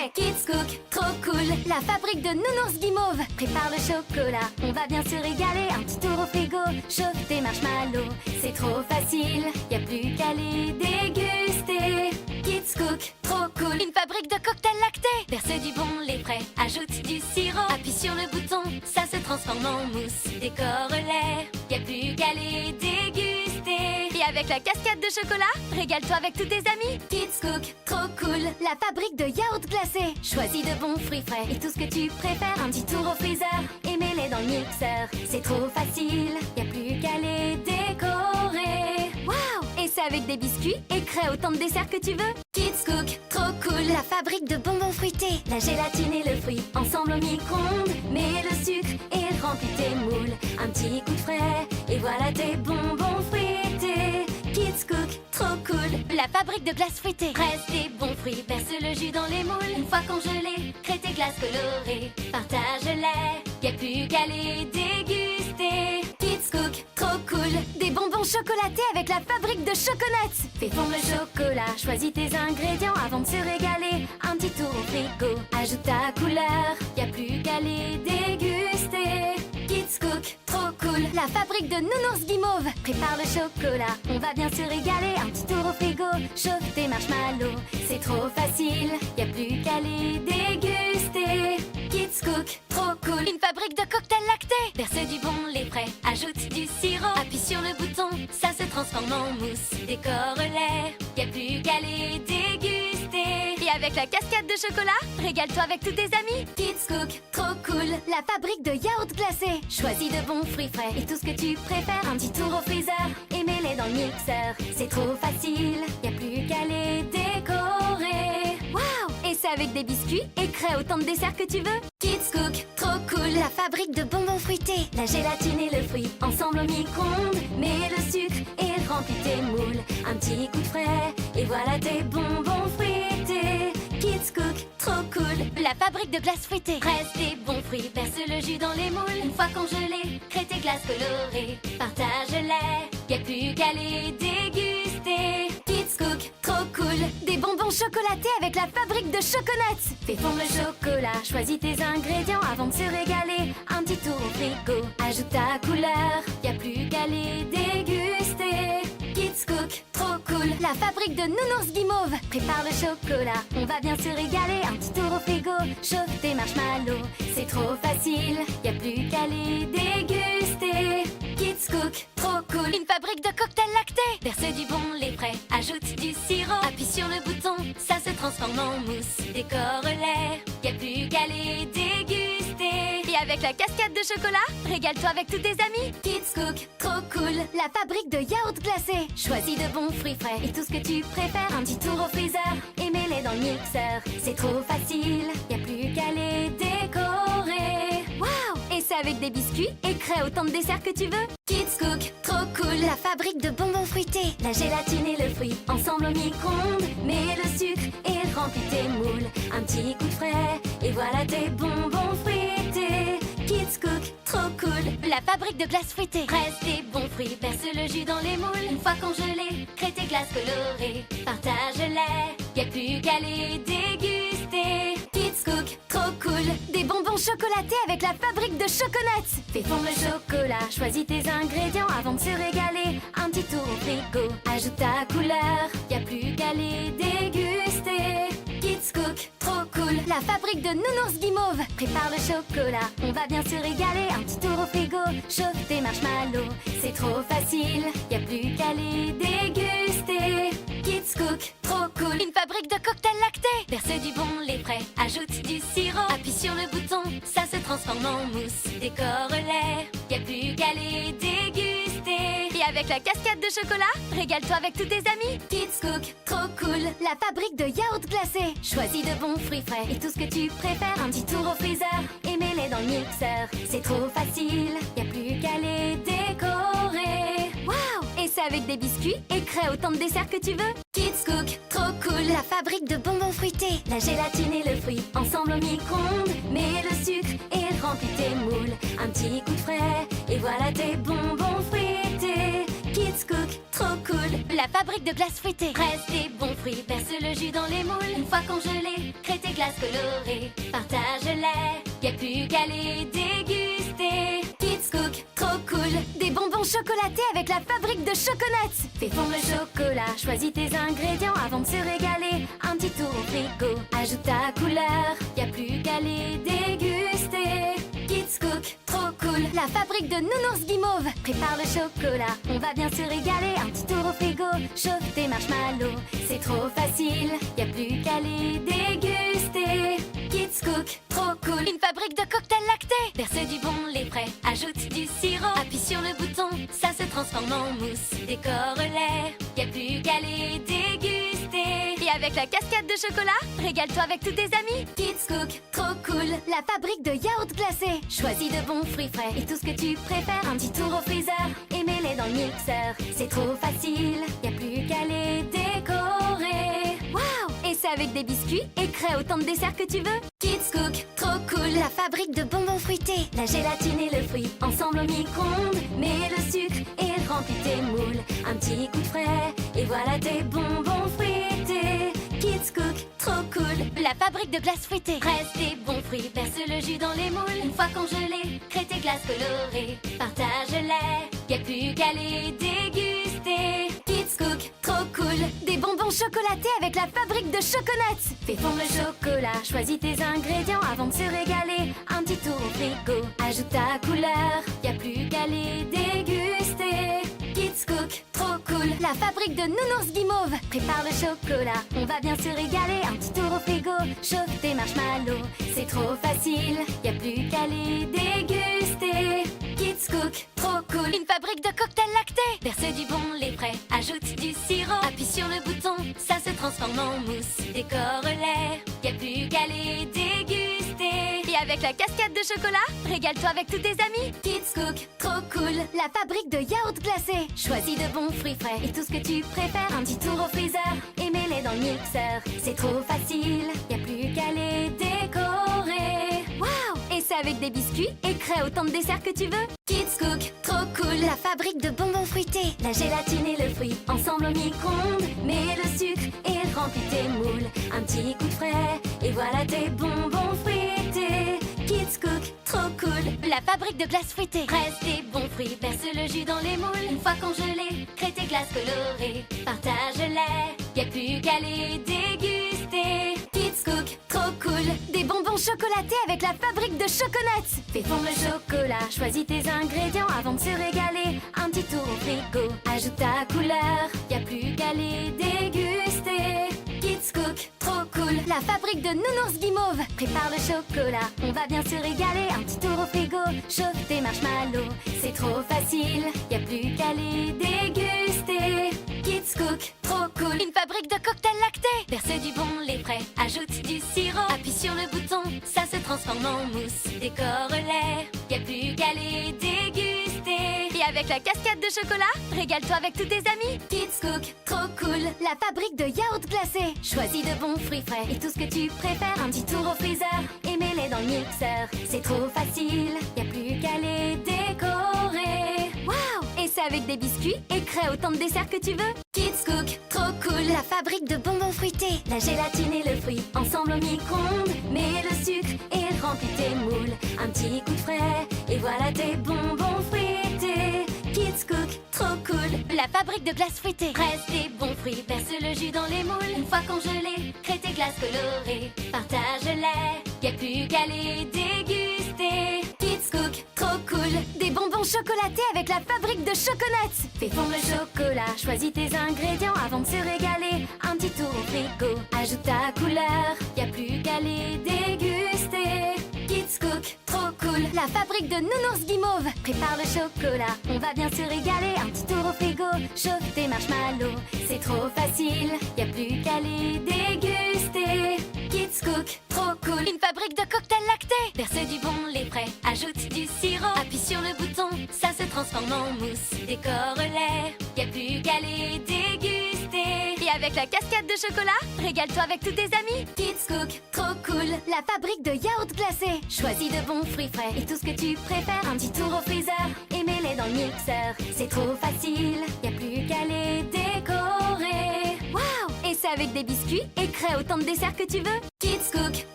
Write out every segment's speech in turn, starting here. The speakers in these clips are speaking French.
frais. Kids Cook, trop cool. La fabrique de nounours guimauve. Prépare le chocolat, on va bien se régaler. Un petit tour au frigo, chauffe tes marshmallows. C'est trop facile, y a plus qu'à les déguster. Kids Cook, trop cool. Une fabrique de cocktails lactés. Verse du bon lait frais, ajoute du sirop. Appuie sur le bouton, ça se transforme en mousse. Décore l'air, y a plus qu'à les déguster. Et avec la cascade de chocolat, régale-toi avec tous tes amis. Kids Cook, trop cool. La fabrique de yaourt glacé. Choisis de bons fruits frais et tout ce que tu préfères. Un petit tour au freezer et mets-les dans le mixeur. C'est trop facile, y a plus qu'à les décorer. Waouh! Et c'est avec des biscuits et crée autant de desserts que tu veux. Kids Cook, trop cool. La fabrique de bonbons fruités. La gélatine et le fruit ensemble au micro-ondes. Mets le sucre et remplis tes moules. Un petit coup de frais et voilà tes bonbons fruités. Kids Cook, trop cool. La fabrique de glace fruitée. Presse des bons fruits, verse le jus dans les moules. Une fois congelés, crée tes glaces colorées. Partage-les, y a plus qu'à les déguster. Kids Cook, trop cool. Des bonbons chocolatés avec la fabrique de Choconuts. Fais fondre le chocolat, choisis tes ingrédients avant de se régaler. Un petit tour au frigo, ajoute ta couleur. Y a plus qu'à les déguster. Kids Cook, trop cool. La fabrique de nounours guimauve. Prépare le chocolat, on va bien se régaler. Un petit tour au frigo, chauffe tes marshmallows. C'est trop facile, y a plus qu'à les déguster. Kids Cook, trop cool. Une fabrique de cocktails lactés. Verse du bon lait frais, ajoute du sirop. Appuie sur le bouton, ça se transforme en mousse. Décore l'air, y a plus qu'à les déguster. Et avec la cascade de chocolat, régale-toi avec tous tes amis. Kids Cook, trop cool. La fabrique de yaourt glacé. Choisis de bons fruits frais et tout ce que tu préfères. Un petit tour au freezer et mets-les dans le mixeur. C'est trop facile, y a plus qu'à les décorer. Waouh! Et c'est avec des biscuits et crée autant de desserts que tu veux. Kids Cook, trop cool. La fabrique de bonbons fruités. La gélatine et le fruit ensemble au micro-ondes. Mets le sucre et remplis tes moules. Un petit coup de frais et voilà tes bonbons fruités. Kids Cook, trop cool. La fabrique de glace fruitée. Presse des bons fruits, verse le jus dans les moules. Une fois congelés, crée tes glaces colorées. Partage-les, y a plus qu'à les déguster. Kids Cook, trop cool. Des bonbons chocolatés avec la fabrique de Choconuts. Fais fondre le chocolat, choisis tes ingrédients avant de se régaler. Un petit tour au frigo, ajoute ta couleur. Y a plus qu'à les déguster. Kids Cook, trop cool. La fabrique de nounours guimauve. Prépare le chocolat, on va bien se régaler. Un petit tour au frigo, chauffe tes marshmallows. C'est trop facile, y a plus qu'à les déguster. Kids Cook, trop cool. Une fabrique de cocktails lactés. Verse du bon lait frais, ajoute du sirop. Appuie sur le bouton, ça se transforme en mousse. Décore l'air, y a plus qu'à les déguster. Et avec la cascade de chocolat, régale-toi avec tous tes amis. Kids Cook, trop cool. La fabrique de yaourt glacé. Choisis de bons fruits frais et tout ce que tu préfères. Un petit tour au freezer et mets-les dans le mixeur. C'est trop facile, y a plus qu'à les décorer. Waouh! Et c'est avec des biscuits et crée autant de desserts que tu veux. Kids Cook, trop cool. La fabrique de bonbons fruités. La gélatine et le fruit ensemble au micro-ondes. Mets le sucre et remplis tes moules. Un petit coup de frais et voilà tes bonbons fruités. Kids Cook, trop cool. La fabrique de glace fruitée. Presse des bons fruits, verse le jus dans les moules. Une fois congelés, crée tes glaces colorées. Partage-les, y a plus qu'à les déguster. Kids Cook, trop cool. Des bonbons chocolatés avec la fabrique de Choconuts. Fais fondre le chocolat, choisis tes ingrédients avant de se régaler. Un petit tour au frigo, ajoute ta couleur. Y a plus qu'à les déguster. Kids Cook, trop cool. La fabrique de nounours guimauve. Prépare le chocolat, on va bien se régaler. Un petit tour au frigo, chauffe tes marshmallows. C'est trop facile, y a plus qu'à les déguster. Kids Cook, trop cool. Une fabrique de cocktails lactés. Verse du bon lait frais, ajoute du sirop. Appuie sur le bouton, ça se transforme en mousse. Décore l'air, y a plus qu'à les déguster. Et avec la cascade de chocolat, régale-toi avec tous tes amis. Kids Cook, trop cool. La fabrique de yaourt glacé. Choisis de bons fruits frais et tout ce que tu préfères. Un petit tour au freezer et mets-les dans le mixeur. C'est trop facile, y a plus qu'à les décorer. Waouh! Et c'est avec des biscuits et crée autant de desserts que tu veux. Kids Cook, trop cool. La fabrique de bonbons fruités. La gélatine et le fruit ensemble au micro-ondes. Mets le sucre et remplis tes moules. Un petit coup de frais et voilà tes bonbons fruités. Kids Cook, trop cool. La fabrique de glace fruitée. Presse des bons fruits, verse le jus dans les moules. Une fois congelés, crée tes glaces colorées, partage-les, y a plus qu'à les déguster. Kids Cook, trop cool, des bonbons chocolatés avec la fabrique de Choconuts. Fais fondre le chocolat, choisis tes ingrédients avant de se régaler. Un petit tour au frigo, ajoute ta couleur, y a plus qu'à les déguster. Kids Cook, trop cool, la fabrique de Nounours Guimauve. Prépare le chocolat, on va bien se régaler. Un petit tour au frigo, chauffe tes marshmallows. C'est trop facile, y a plus qu'à les déguster. Kids Cook, trop cool, une fabrique de cocktails lactés. Verse du bon lait frais, ajoute du sirop. Appuie sur le bouton, ça se transforme en mousse. Décore-les, y a plus qu'à les déguster. Et avec la cascade de chocolat, régale-toi avec tous tes amis. Kids Cook, trop cool, la fabrique de yaourt glacé. Choisis de bons fruits frais et tout ce que tu préfères. Un petit tour au freezer et mets-les dans le mixeur. C'est trop facile, y a plus qu'à les décorer. Waouh! Et c'est avec des biscuits et crée autant de desserts que tu veux. Kids Cook, trop cool, la fabrique de bonbons fruités. La gélatine et le fruit ensemble au micro-ondes. Mets le sucre et remplis tes moules. Un petit coup de frais et voilà tes bonbons fruités. Kids Cook, trop cool, la fabrique de glaces fruitées. Presse des bons fruits, verse le jus dans les moules. Une fois congelés, crée tes glaces colorées. Partage-les, y a plus qu'à les déguster. Kids Cook, trop cool, des bonbons chocolatés avec la fabrique de Choconuts. Fais fondre le chocolat, choisis tes ingrédients avant de se régaler. Un petit tour au frigo, ajoute ta couleur, y a plus qu'à les déguster. Kids Cook, trop cool, la fabrique de Nounours Guimauve. Prépare le chocolat, on va bien se régaler. Un petit tour au frigo, chauffe tes marshmallows. C'est trop facile, y a plus qu'à les déguster. Kids Cook, trop cool, une fabrique de cocktails lactés. Verse du bon lait frais, ajoute du sirop. Appuie sur le bouton, ça se transforme en mousse. Décore-les, y a plus qu'à les déguster. Et avec la cascade de chocolat, régale-toi avec tous tes amis. Kids Cook, trop cool, la fabrique de yaourt glacé. Choisis de bons fruits frais et tout ce que tu préfères. Un petit tour au freezer et mets-les dans le mixeur. C'est trop facile, y a plus qu'à les décorer. Waouh! Et c'est avec des biscuits et crée autant de desserts que tu veux. Kids Cook, trop cool, la fabrique de bonbons fruités. La gélatine et le fruit ensemble au micro-ondes. Mets le sucre et remplis tes moules. Un petit coup de frais et voilà tes bonbons fruités. Kids Cook, trop cool, la fabrique de glaces fruitées. Presse des bons fruits, verse le jus dans les moules. Une fois congelés, crée tes glaces colorées. Partage-les, y a plus qu'à les déguster. Kids Cook, trop cool, des bonbons chocolatés avec la fabrique de Choconuts. Fais fondre le chocolat, choisis tes ingrédients avant de se régaler. Un petit tour au frigo, ajoute ta couleur, y a plus qu'à les déguster. Kids Cook, trop cool, la fabrique de Nounours Guimauve. Prépare le chocolat, on va bien se régaler. Un petit tour au frigo, chauffe tes marshmallows. C'est trop facile, y a plus qu'à les déguster. Kids Cook, trop cool, une fabrique de cocktails lactés. Verse du bon lait frais, ajoute du sirop. Appuie sur le bouton, ça se transforme en mousse. Décore-les, y a plus qu'à les déguster. Et avec la cascade de chocolat, régale-toi avec tous tes amis. Kids Cook, trop cool, la fabrique de yaourt glacé. Choisis de bons fruits frais et tout ce que tu préfères. Un petit tour au freezer et mets-les dans le mixeur. C'est trop facile, y a plus qu'à les décorer. Waouh! Et c'est avec des biscuits et crée autant de desserts que tu veux. Kids Cook, trop cool, la fabrique de bonbons fruités. La gélatine et le fruit ensemble au micro-ondes. Mets le sucre et remplis tes moules. Un petit coup de frais et voilà tes bonbons fruités. Kids Cook, trop cool, la fabrique de glaces fruitées. Presse des bons fruits, verse le jus dans les moules. Une fois congelés, crée tes glaces colorées. Partage-les, y a plus qu'à les déguster. Kids Cook, trop cool, des bonbons chocolatés avec la fabrique de Choconuts. Fais fondre le chocolat, choisis tes ingrédients avant de se régaler. Un petit tour au frigo, ajoute ta couleur, y a plus qu'à les déguster. Kids Cook, trop cool, la fabrique de Nounours Guimauve. Prépare le chocolat, on va bien se régaler. Un petit tour au frigo, chauffe tes marshmallows. C'est trop facile, y a plus qu'à les déguster. Kids Cook, trop cool, une fabrique de cocktails lactés. Verse du bon lait frais, ajoute du sirop. Appuie sur le bouton, ça se transforme en mousse. Décore-les, y a plus qu'à les déguster. Et avec la cascade de chocolat, régale-toi avec tous tes amis. Kids Cook, trop cool, la fabrique de yaourt glacé. Choisis de bons fruits frais et tout ce que tu préfères. Un petit tour au freezer et mets-les dans le mixeur. C'est trop facile, y a plus qu'à les décorer. Waouh! Et c'est avec des biscuits et crée autant de desserts que tu veux. Kids Cook,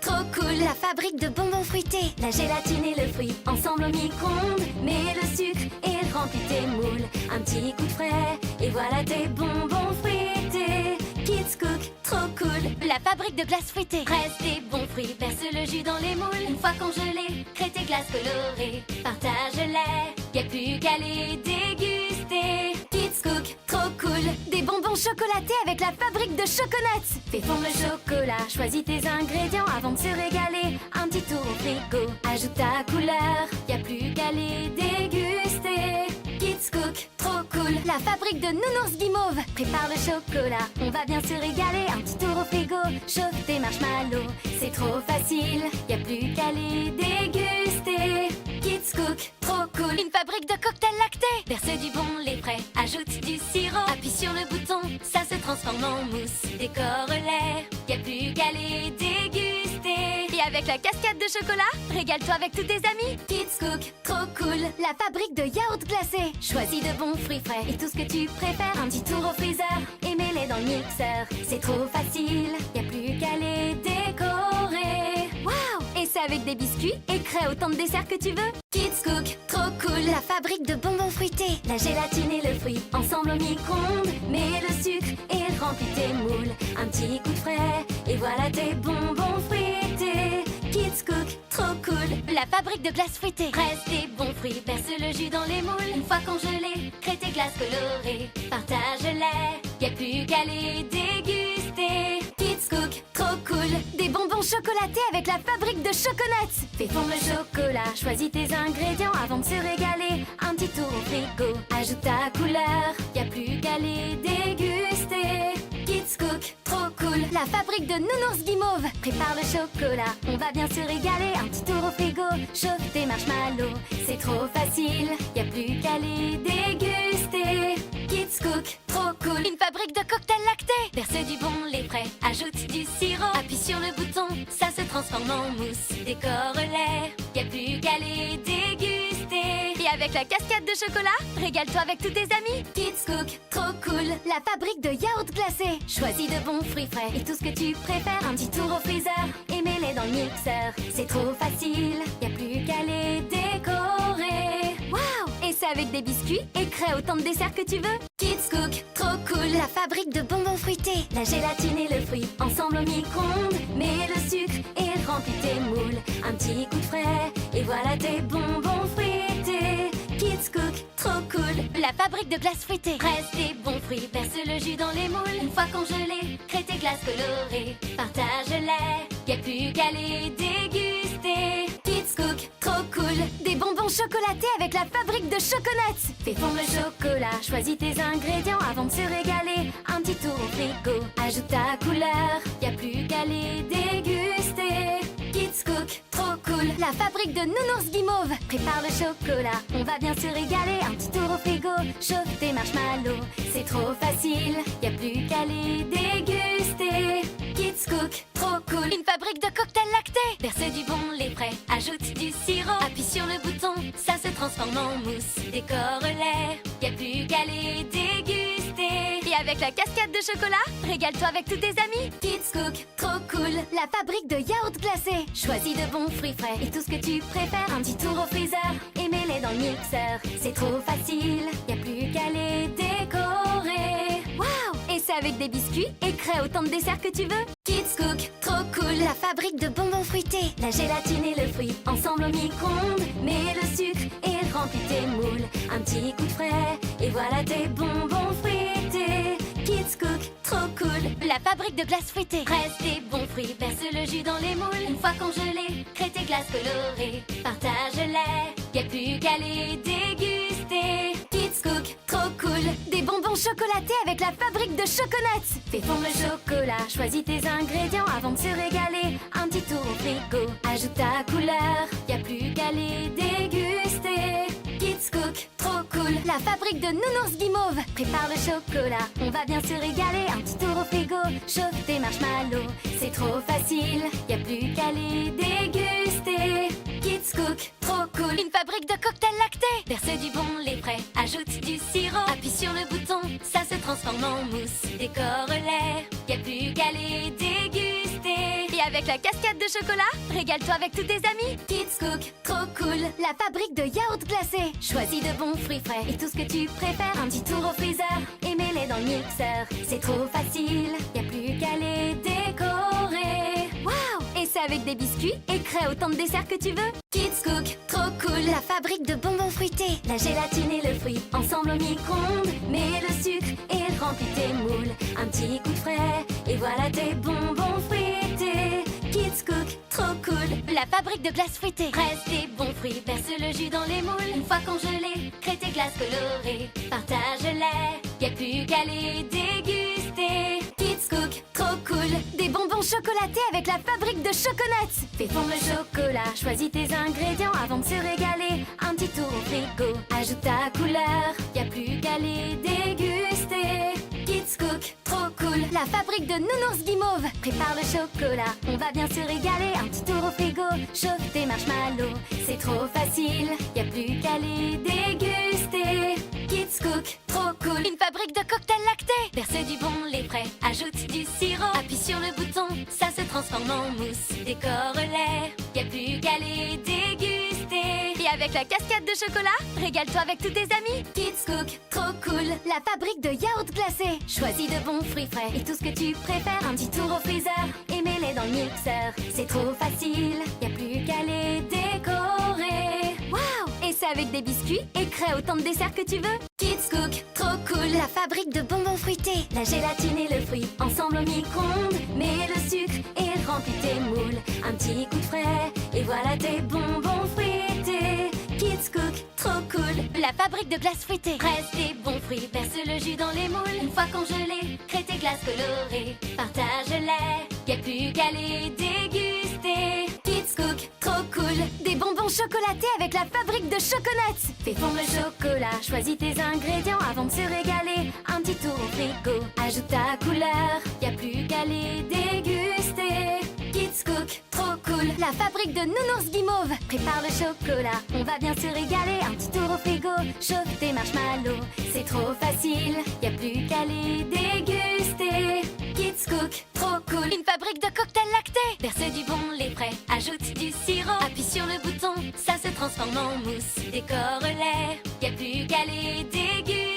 la gélatine et le fruit ensemble au micro-ondes. Mets le sucre et remplis tes moules. Un petit coup de frais et voilà tes bonbons fruités. Kids Cook, trop cool. La fabrique de glace fruitée. Presse des bons fruits, verse le jus dans les moules. Une fois congelés, crée tes glaces colorées. Partage-les, y'a plus qu'à les déguster. Kids Cook, trop cool. Des bonbons chocolatés avec la fabrique de Choconuts. Fais fondre le chocolat, choisis tes ingrédients avant de se régaler. Un petit tour au frigo, ajoute ta couleur. Y'a plus qu'à les déguster. Kids Cook, trop cool. La fabrique de Nounours Guimauve. Prépare le chocolat, on va bien se régaler. Un petit tour au frigo, chauffe tes marshmallows. C'est trop facile, y'a plus qu'à les déguster. Kids Cook, trop cool. Une fabrique de cocktails lactés. Verse du bon lait frais, ajoute du sirop. Appuie sur le bouton, ça se transforme en mousse. Décore-les, y'a plus qu'à les déguster. Et avec la cascade de chocolat, régale-toi avec tous tes amis. Kids Cook, trop cool. La fabrique de yaourt glacé. Choisis de bons fruits frais et tout ce que tu préfères. Un petit tour au freezer et mets-les dans le mixeur. C'est trop facile, y'a plus qu'à les décorer. Waouh! Et c'est avec des biscuits et crée autant de desserts que tu veux. Kids Cook, trop cool. La fabrique de bonbons fruités, la gélatine et le fruit ensemble au micro-ondes. Mets le sucre et remplis tes moules. Un petit coup de frais et voilà tes bonbons fruités. Kids Cook, trop cool. La fabrique de glace fruitée. Presse des bons fruits, verse le jus dans les moules. Une fois congelés, crée tes glaces colorées. Partage-les, y'a plus qu'à les déguster. Kids Cook, trop cool. Des bonbons chocolatés avec la fabrique de Choconuts. Fais fondre le chocolat, choisis tes ingrédients avant de se régaler. Un petit tour au frigo, ajoute ta couleur. Y'a plus qu'à les déguster. Kids Cook, trop cool. La fabrique de Nounours Guimauve. Prépare le chocolat, on va bien se régaler. Un petit tour au frigo, chauffe tes marshmallows. C'est trop facile, y'a plus qu'à les déguster. Kids Cook, trop cool. Une fabrique de cocktails lactés. Verse du bon lait frais, ajoute du sirop. Appuie sur le bouton, ça se transforme en mousse. Décore-les, y'a plus qu'à les déguster. Et avec la cascade de chocolat, régale-toi avec tous tes amis. Kids Cook, trop cool. La fabrique de yaourt glacé. Choisis de bons fruits frais et tout ce que tu préfères. Un petit tour au freezer et mets-les dans le mixeur. C'est trop facile, y'a plus qu'à les décorer. Waouh! Et c'est avec des biscuits et crée autant de desserts que tu veux. Kids Cook, trop cool. La fabrique de bonbons fruités, la gélatine et le fruit ensemble au micro-ondes. Mets le sucre et remplis tes moules. Un petit coup de frais et voilà tes bonbons fruités. Kids Cook, trop cool. La fabrique de glace fruitée. Presse des bons fruits, verse le jus dans les moules. Une fois congelés, crée tes glaces colorées. Partage-les, y'a plus qu'à les déguster. Kids Cook, trop cool. Des bonbons chocolatés avec la fabrique de Choconuts. Fais fondre le chocolat, choisis tes ingrédients avant de se régaler. Un petit tour au frigo, ajoute ta couleur. Y'a plus qu'à les déguster. Kids Cook, trop cool. La fabrique de Nounours Guimauve. Prépare le chocolat, on va bien se régaler. Un petit tour au frigo, chauffe tes marshmallows. C'est trop facile, y'a plus qu'à les déguster. Kids Cook, trop cool. Une fabrique de cocktails lactés. Verse du bon lait frais, ajoute du sirop. Appuie sur le bouton, ça se transforme en mousse. Décore-les, y'a plus qu'à les déguster. Et avec la cascade de chocolat, régale-toi avec tous tes amis. Kids Cook, trop cool. La fabrique de yaourt glacé. Choisis de bons fruits frais et tout ce que tu préfères. Un petit tour au freezer et mets-les dans le mixeur. C'est trop facile, y'a plus qu'à les décorer. Waouh! Et c'est avec des biscuits et crée autant de desserts que tu veux. Kids Cook, trop cool. La fabrique de bonbons fruités, la gélatine et le fruit ensemble au micro-ondes. Mets le sucre et remplis tes moules. Un petit coup de frais et voilà tes bonbons fruités. Kids Cook, trop cool. La fabrique de glace fruitée. Presse des bons fruits, verse le jus dans les moules. Une fois congelés, crée tes glaces colorées. Partage-les, y'a plus qu'à les déguster. Kids Cook, trop cool. Des bonbons chocolatés avec la fabrique de Choconuts. Fais fondre le chocolat, choisis tes ingrédients avant de se régaler. Un petit tour au frigo, ajoute ta couleur. Y'a plus qu'à les déguster. Kids Cook, trop cool. La fabrique de Nounours Guimauve. Prépare le chocolat, on va bien se régaler. Un petit tour au frigo, chauffe tes marshmallows. C'est trop facile, y'a plus qu'à les déguster. Kids Cook, trop cool. Une fabrique de cocktails lactés. Verse du bon lait frais, ajoute du sirop. Appuie sur le bouton, ça se transforme en mousse. Décore-les, y'a plus qu'à les déguster. Et avec avec la cascade de chocolat, régale-toi avec tous tes amis. Kids Cook, trop cool, la fabrique de yaourts glacés. Choisis de bons fruits frais et tout ce que tu préfères. Un petit tour au freezer et mets-les dans le mixeur. C'est trop facile, y a plus qu'à les décorer. Waouh! Et c'est avec des biscuits et crée autant de desserts que tu veux. Kids Cook, trop cool, la fabrique de bonbons fruités. La gélatine et le fruit ensemble au micro-ondes. Mets le sucre et remplis tes moules. Un petit coup de frais et voilà tes bonbons fruités. Kids Cook, trop cool, la fabrique de glace fruitée. Presse des bons fruits, verse le jus dans les moules. Une fois congelés, crée tes glaces colorées. Partage-les, y a plus qu'à les déguster. Kids Cook, trop cool, des bonbons chocolatés avec la fabrique de Choconuts. Fais fondre le chocolat, choisis tes ingrédients avant de se régaler. Un petit tour au frigo, ajoute ta couleur, y a plus qu'à les déguster. Kids Cook, trop cool, la fabrique de Nounours Guimauve. Prépare le chocolat, on va bien se régaler. Un petit tour au frigo, chauffe tes marshmallows. C'est trop facile, y a plus qu'à les déguster. Kids Cook, trop cool, une fabrique de cocktails lactés. Verse du bon lait frais, ajoute du sirop. Appuie sur le bouton, ça se transforme en mousse. Décore-les, y a plus qu'à les déguster. Et avec la cascade de chocolat, régale-toi avec tous tes amis. Kids Cook, trop cool, la fabrique de yaourts glacés. Choisis de bons fruits frais et tout ce que tu préfères. Un petit tour au freezer et mets-les dans le mixeur. C'est trop facile, y a plus qu'à les décorer. Waouh! Et c'est avec des biscuits et crée autant de desserts que tu veux. Kids Cook, trop cool, la fabrique de bonbons fruités. La gélatine et le fruit ensemble au micro-ondes. Mets le sucre et remplis tes moules. Un petit coup de frais et voilà tes bonbons fruités. Kids Cook, trop cool, la fabrique de glace fruitée. Presse des bons fruits, verse le jus dans les moules. Une fois congelés, crée tes glaces colorées. Partage-les, y a plus qu'à les déguster. Kids Cook, trop cool, des bonbons chocolatés avec la fabrique de Choconuts. Fais fondre le chocolat, choisis tes ingrédients avant de se régaler. Un petit tour au frigo, ajoute ta couleur, y a plus qu'à les déguster. Kids Cook, trop cool, la fabrique de Nounours Guimauve. Prépare le chocolat, on va bien se régaler. Un petit tour au frigo, chauffe tes marshmallows. C'est trop facile, y a plus qu'à les déguster. Kids Cook, trop cool, une fabrique de cocktails lactés. Verse du bon lait frais, ajoute du sirop. Appuie sur le bouton, ça se transforme en mousse. Décore-les, y a plus qu'à les déguster.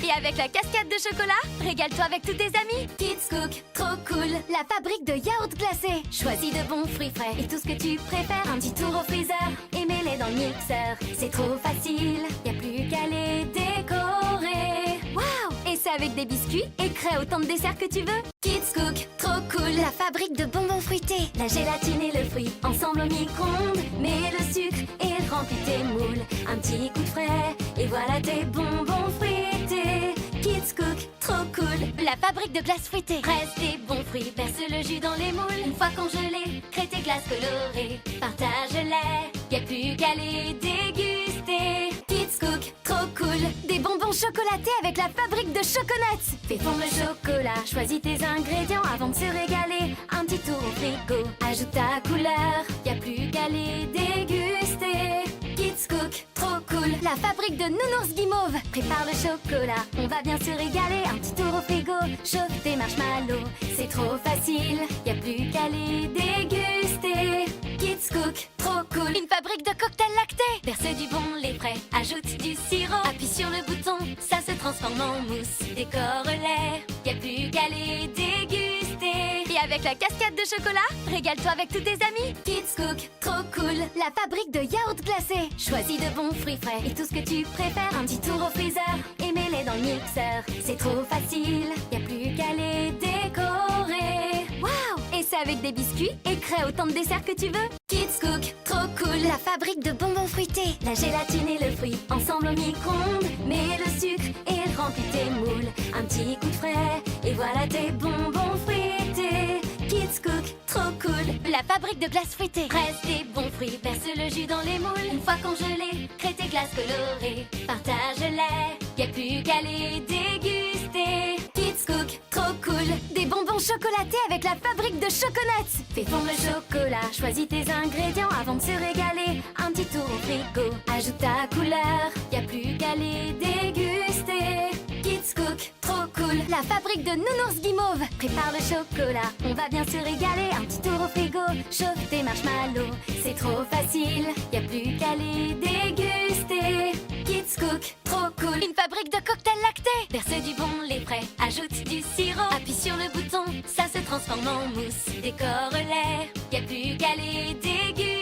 Et avec la cascade de chocolat, régale-toi avec tous tes amis. Kids Cook, trop cool, la fabrique de yaourts glacés. Choisis de bons fruits frais et tout ce que tu préfères. Un petit tour au freezer et mets-les dans le mixeur. C'est trop facile, y a plus qu'à les décorer. Waouh! Et c'est avec des biscuits et crée autant de desserts que tu veux. Kids Cook, trop cool, la fabrique de bonbons fruités. La gélatine et le fruit ensemble au micro-ondes. Mets le sucre et remplis tes moules. Un petit coup de frais et voilà tes bonbons fruités. Kids Cook, trop cool, la fabrique de glace fruitée. Presse des bons fruits, verse le jus dans les moules. Une fois congelés, crée tes glaces colorées. Partage-les, y a plus qu'à les déguster. Kids Cook, trop cool, des bonbons chocolatés avec la fabrique de Choconuts. Fais fondre le chocolat, choisis tes ingrédients avant de se régaler. Un petit tour au frigo, ajoute ta couleur, y a plus qu'à les déguster. Kids Cook, trop cool, la fabrique de Nounours Guimauve. Prépare le chocolat, on va bien se régaler. Un petit tour au frigo, chauffe tes marshmallows. C'est trop facile, y a plus qu'à les déguster. Kids Cook, trop cool, une fabrique de cocktails lactés. Verse du bon lait frais, ajoute du sirop. Appuie sur le bouton, ça se transforme en mousse. Décore-les, y a plus qu'à les déguster. Et avec la cascade de chocolat, régale-toi avec tous tes amis. Kids Cook, trop cool, la fabrique de yaourts glacés. Choisis de bons fruits frais et tout ce que tu préfères. Un petit tour au freezer et mets-les dans le mixeur. C'est trop facile, y a plus qu'à les décorer. Waouh! Et c'est avec des biscuits et crée autant de desserts que tu veux. Kids Cook, trop cool, la fabrique de bonbons fruités. La gélatine et le fruit ensemble au micro-ondes. Mets le sucre et remplis tes moules. Un petit coup de frais et voilà tes bonbons fruités. Kids Cook, trop cool, la fabrique de glace fruitée. Presse des bons fruits, verse le jus dans les moules. Une fois congelés, crée tes glaces colorées. Partage-les, y a plus qu'à les déguster. Kids Cook, trop cool, des bonbons chocolatés avec la fabrique de Choconuts. Fais fondre le chocolat, choisis tes ingrédients avant de se régaler. Un petit tour au frigo, ajoute ta couleur, y a plus qu'à les déguster. Kids Cook, trop cool, cool. La fabrique de Nounours Guimauve prépare le chocolat. On va bien se régaler. Un petit tour au frigo. Chauffe tes marshmallows. C'est trop facile. Y a plus qu'à les déguster. Kids Cook, trop cool. Une fabrique de cocktails lactés. Verse du bon lait frais. Ajoute du sirop. Appuie sur le bouton. Ça se transforme en mousse. Décore-les. Y a plus qu'à les déguster.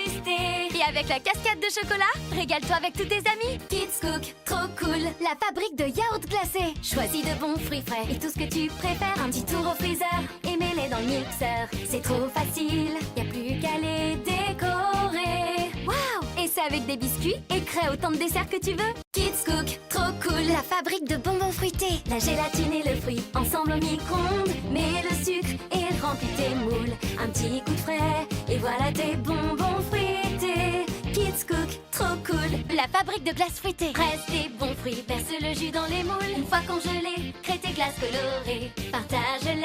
Et avec la cascade de chocolat, régale-toi avec tous tes amis. Kids Cook, trop cool. La fabrique de yaourt glacé. Choisis de bons fruits frais et tout ce que tu préfères. Un petit tour au freezer et mets-les dans le mixeur. C'est trop facile, y a plus qu'à les décorer. Waouh! Et c'est avec des biscuits et crée autant de desserts que tu veux. Kids Cook, trop cool. La fabrique de bonbons fruités. La gélatine et le fruit ensemble au micro-ondes. Mets le sucre et remplis tes moules. Un petit coup de frais et voilà tes bonbons fruités. Kids Cook, trop cool. La fabrique de glace fruitée. Presse des bons fruits, verse le jus dans les moules. Une fois congelés, crée tes glaces colorées. Partage-les,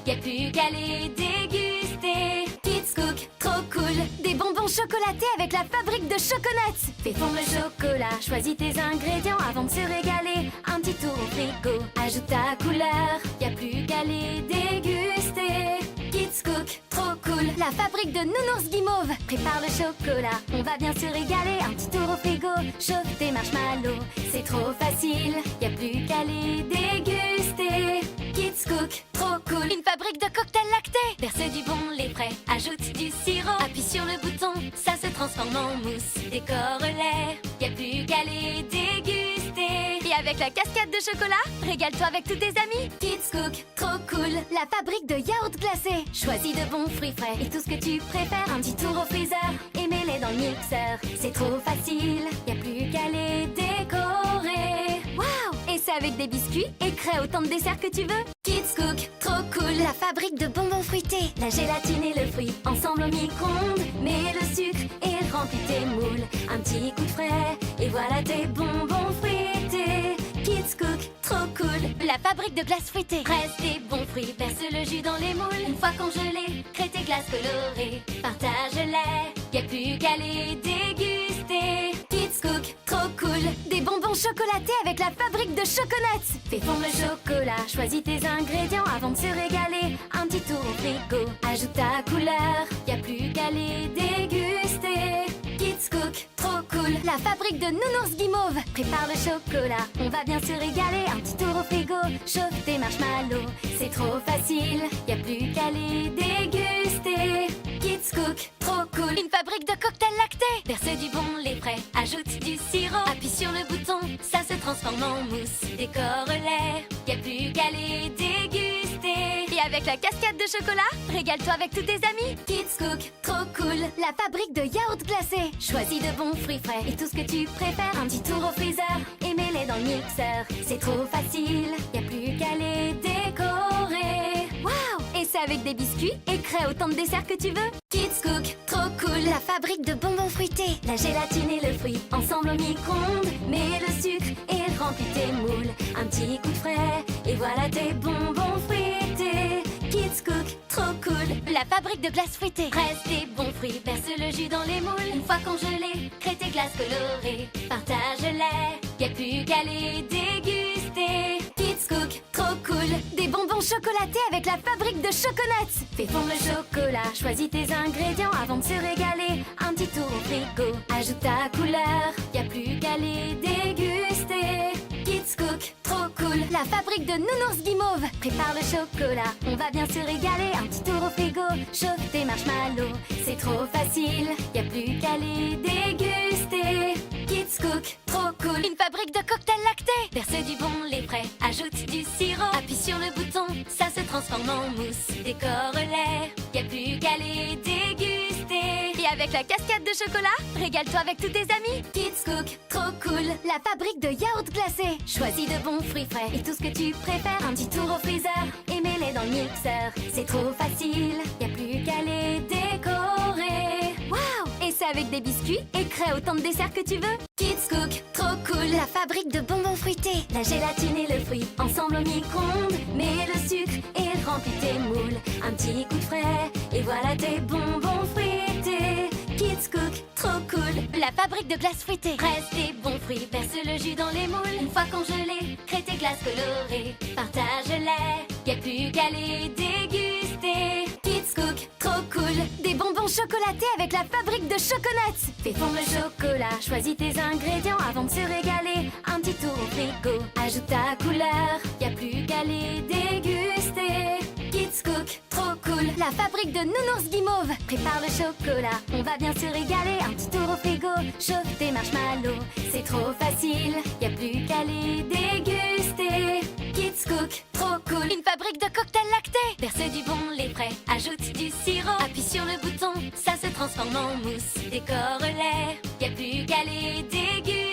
y a plus qu'à les déguster. Kids Cook, trop cool. Des bonbons chocolatés avec la fabrique de Choconuts. Fais fondre le chocolat, choisis tes ingrédients avant de se régaler. Un petit tour au frigo, ajoute ta couleur. Y a plus qu'à les déguster. Kids Cook, trop cool. La fabrique de Nounours Guimauve prépare le chocolat. On va bien se régaler. Un petit tour au frigo, chauffe tes marshmallows. C'est trop facile, y a plus qu'à les déguster. Kids Cook, trop cool. Une fabrique de cocktails lactés. Verse du bon lait frais, ajoute du sirop. Appuie sur le bouton, ça se transforme en mousse. Décore-les, y a plus qu'à les déguster. Et avec la cascade de chocolat, régale-toi avec tous tes amis. Kids Cook, trop cool. La fabrique de yaourt glacé. Choisis de bons fruits frais et tout ce que tu préfères. Un petit tour au freezer et mets-les dans le mixeur. C'est trop facile, y a plus qu'à les décorer. Waouh! Et c'est avec des biscuits et crée autant de desserts que tu veux. Kids Cook, trop cool. La fabrique de bonbons fruités. La gélatine et le fruit ensemble au micro-ondes. Mets le sucre et remplis tes moules. Un petit coup de frais et voilà tes bonbons fruités. Kids Cook, trop cool. La fabrique de glace fruitée. Presse des bons fruits, verse le jus dans les moules. Une fois congelés, crée tes glaces colorées. Partage-les, y a plus qu'à les déguster. Kids Cook, trop cool. Des bonbons chocolatés avec la fabrique de Choconuts. Fais fondre le chocolat, choisis tes ingrédients avant de se régaler. Un petit tour au frigo, ajoute ta couleur. Y a plus qu'à les déguster. Kids Cook, trop cool. La fabrique de Nounours Guimauve prépare le chocolat. On va bien se régaler. Un petit tour au frigo, chauffe tes marshmallows. C'est trop facile, y a plus qu'à les déguster. Kids Cook, trop cool. Une fabrique de cocktails lactés. Verse du bon lait frais, ajoute du sirop. Appuie sur le bouton, ça se transforme en mousse. Décore-les, y a plus qu'à les déguster. Et avec la cascade de chocolat, régale-toi avec tous tes amis. Kids Cook, trop cool. La fabrique de yaourt glacé. Choisis de bons fruits frais et tout ce que tu préfères. Un petit tour au freezer et mets-les dans le mixeur. C'est trop facile, y a plus qu'à les décorer. Waouh! Et c'est avec des biscuits et crée autant de desserts que tu veux. Kids Cook, trop cool. La fabrique de bonbons fruités. La gélatine et le fruit ensemble au micro-ondes. Mets le sucre et remplis tes moules. Un petit coup de frais et voilà tes bonbons fruités. Kids Cook, trop cool. La fabrique de glace fruitée. Presse des bons fruits, verse le jus dans les moules. Une fois congelés, crée tes glaces colorées. Partage-les, y a plus qu'à les déguster. Kids Cook, trop cool. Des bonbons chocolatés avec la fabrique de Choconuts. Fais fondre le chocolat, choisis tes ingrédients avant de se régaler. Un petit tour au frigo, ajoute ta couleur. Y a plus qu'à les déguster. Kids Cook, trop cool. La fabrique de Nounours Guimauve prépare le chocolat. On va bien se régaler. Un petit tour au frigo, chauffe tes marshmallows. C'est trop facile, y a plus qu'à les déguster. Kids Cook, trop cool. Une fabrique de cocktails lactés. Verse du bon lait frais, ajoute du sirop. Appuie sur le bouton, ça se transforme en mousse. Décore-les, y a plus qu'à les déguster. Et avec la cascade de chocolat, régale-toi avec tous tes amis. Kids Cook, trop cool. La fabrique de yaourt glacé. Choisis de bons fruits frais et tout ce que tu préfères. Un petit tour au freezer et mets-les dans le mixeur. C'est trop facile, y a plus qu'à les décorer. Waouh! Et c'est avec des biscuits et crée autant de desserts que tu veux. Kids Cook, trop cool. La fabrique de bonbons fruités. La gélatine et le fruit ensemble au micro-ondes. Mets le sucre et remplis tes moules. Un petit coup de frais et voilà tes bonbons fruités. Kids Cook, trop cool. la fabrique de glace fruitée. Presse des bons fruits, verse le jus dans les moules. Une fois congelés, crée tes glaces colorées. Partage-les, y a plus qu'à les déguster. Kids Cook, trop cool. Des bonbons chocolatés avec la fabrique de Choconuts. Fais fondre le chocolat, choisis tes ingrédients avant de se régaler. Un petit tour au frigo, ajoute ta couleur, y a plus qu'à les déguster. Kids Cook, trop cool. La fabrique de Nounours Guimauve. Prépare le chocolat, on va bien se régaler. Un petit tour au frigo, chauffe tes marshmallows. C'est trop facile, y a plus qu'à les déguster. Kids Cook, trop cool. Une fabrique de cocktails lactés. Verse du bon lait frais, ajoute du sirop. Appuie sur le bouton, ça se transforme en mousse. Décore-les, y a plus qu'à les déguster.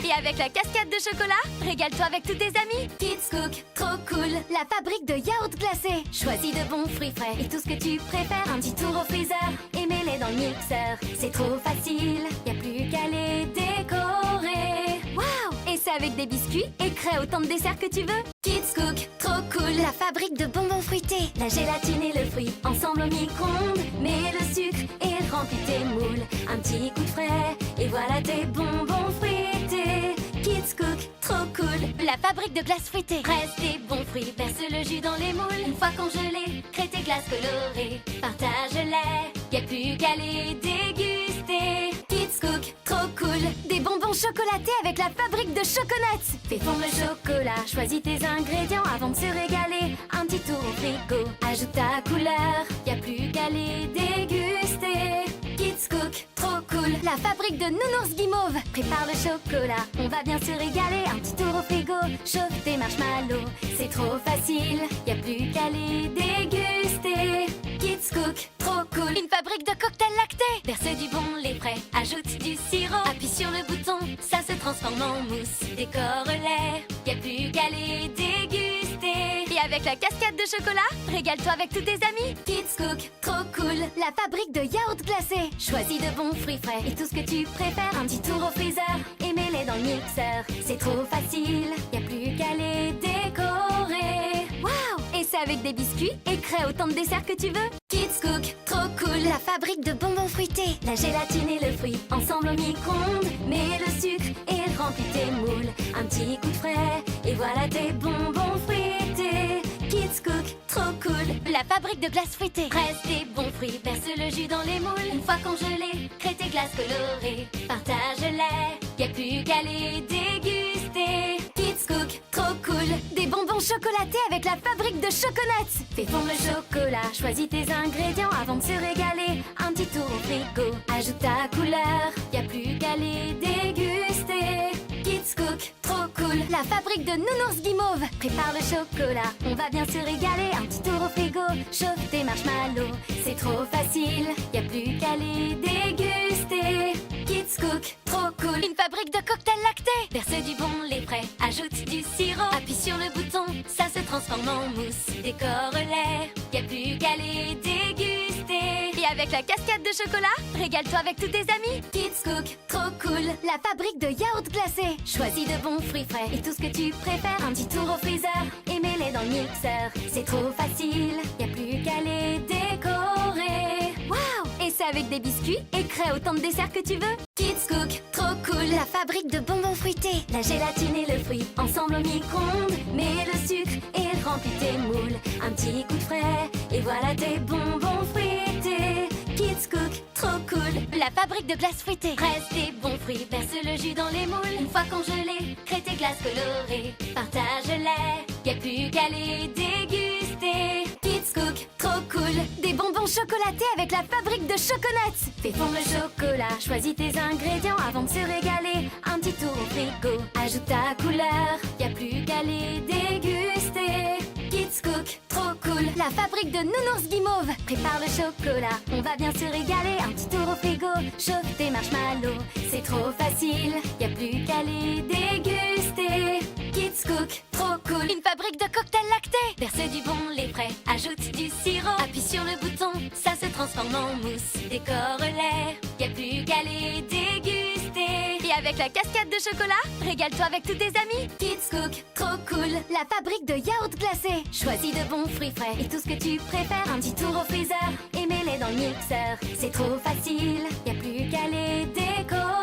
Et avec la cascade de chocolat, régale-toi avec tous tes amis. Kids Cook, trop cool. La fabrique de yaourt glacé. Choisis de bons fruits frais et tout ce que tu préfères. Un petit tour au freezer et mets-les dans le mixeur. C'est trop facile, y a plus qu'à les décorer. Waouh! Et c'est avec des biscuits et crée autant de desserts que tu veux. Kids Cook, trop cool. La fabrique de bonbons fruités. La gélatine et le fruit ensemble au micro-ondes. Mets le sucre et remplis tes moules. Un petit coup de frais et voilà tes bonbons fruités. Kids Cook, trop cool. La fabrique de glace fruitée. Presse des bons fruits, verse le jus dans les moules. Une fois congelés, crée tes glaces colorées. Partage-les, y a plus qu'à les déguster. Kids Cook, trop cool. Des bonbons chocolatés avec la fabrique de Choconuts. Fais fondre le chocolat, choisis tes ingrédients avant de se régaler. Un petit tour au frigo, ajoute ta couleur, y a plus qu'à les déguster. Kids Cook, trop cool. La fabrique de Nounours Guimauve. Prépare le chocolat, on va bien se régaler. Un petit tour au frigo, chauffe tes marshmallows. C'est trop facile, y a plus qu'à les déguster. Kids Cook, trop cool. Une fabrique de cocktails lactés. Verse du bon lait frais, ajoute du sirop. Appuie sur le bouton, ça se transforme en mousse. Décore-les, y a plus qu'à les déguster. Et avec la cascade de chocolat, régale-toi avec tous tes amis. Kids Cook, trop cool. La fabrique de yaourt glacé. Choisis de bons fruits frais et tout ce que tu préfères. Un petit tour au freezer et mets-les dans le mixeur. C'est trop facile, y a plus qu'à les décorer. Waouh! Et c'est avec des biscuits et crée autant de desserts que tu veux. Kids Cook, trop cool. La fabrique de bonbons fruités. La gélatine et le fruit ensemble au micro-ondes. Mets le sucre et remplis tes moules. Un petit coup de frais et voilà tes bonbons fruités. Kids Cook, trop cool. La fabrique de glace fruitée. Presse des bons fruits, verse le jus dans les moules. Une fois congelés, crée tes glaces colorées. Partage-les, y a plus qu'à les déguster. Kids Cook, trop cool. Des bonbons chocolatés avec la fabrique de Choconuts. Fais fondre le chocolat, choisis tes ingrédients avant de se régaler. Un petit tour au frigo, ajoute ta couleur, y a plus qu'à les déguster. Kids Cook, trop cool. La fabrique de Nounours Guimauve. Prépare le chocolat, on va bien se régaler. Un petit tour au frigo, chauffe tes marshmallows. C'est trop facile, y a plus qu'à les déguster. Kids Cook, trop cool. Une fabrique de cocktails lactés. Verse du bon lait frais, ajoute du sirop. Appuie sur le bouton, ça se transforme en mousse. Décore-les, y a plus qu'à les déguster. Et avec la cascade de chocolat, régale-toi avec tous tes amis. Kids Cook, trop cool. La fabrique de yaourt glacé. Choisis de bons fruits frais et tout ce que tu préfères. Un petit tour au freezer et mets-les dans le mixeur. C'est trop facile, y a plus qu'à les décorer. Waouh! Et c'est avec des biscuits et crée autant de desserts que tu veux. Kids Cook, trop cool. La fabrique de bonbons fruités. La gélatine et le fruit ensemble au micro-ondes. Mets le sucre et remplis tes moules. Un petit coup de frais et voilà tes bonbons fruités. Kids Cook, trop cool. La fabrique de glace fruitée. Presse des bons fruits, verse le jus dans les moules. Une fois congelés, crée tes glaces colorées. Partage-les, y a plus qu'à les déguster. Kids Cook, trop cool. Des bonbons chocolatés avec la fabrique de Choconuts. Fais fondre le chocolat, choisis tes ingrédients avant de se régaler. Un petit tour au frigo, ajoute ta couleur, y a plus qu'à les déguster. Kids Cook, trop cool. La fabrique de Nounours Guimauve. Prépare le chocolat, on va bien se régaler. Un petit tour au frigo, chauffe tes marshmallows. C'est trop facile, y a plus qu'à les déguster. Kids Cook, trop cool. Une fabrique de cocktails lactés. Verse du bon lait frais, ajoute du sirop. Appuie sur le bouton, ça se transforme en mousse. Décore-les, y a plus qu'à les déguster. Et avec la cascade de chocolat, régale-toi avec tous tes amis. Kids Cook, trop cool. La fabrique de yaourt glacé. Choisis de bons fruits frais et tout ce que tu préfères. Un petit tour au freezer et mets-les dans le mixeur. C'est trop facile, y a plus qu'à les décorer.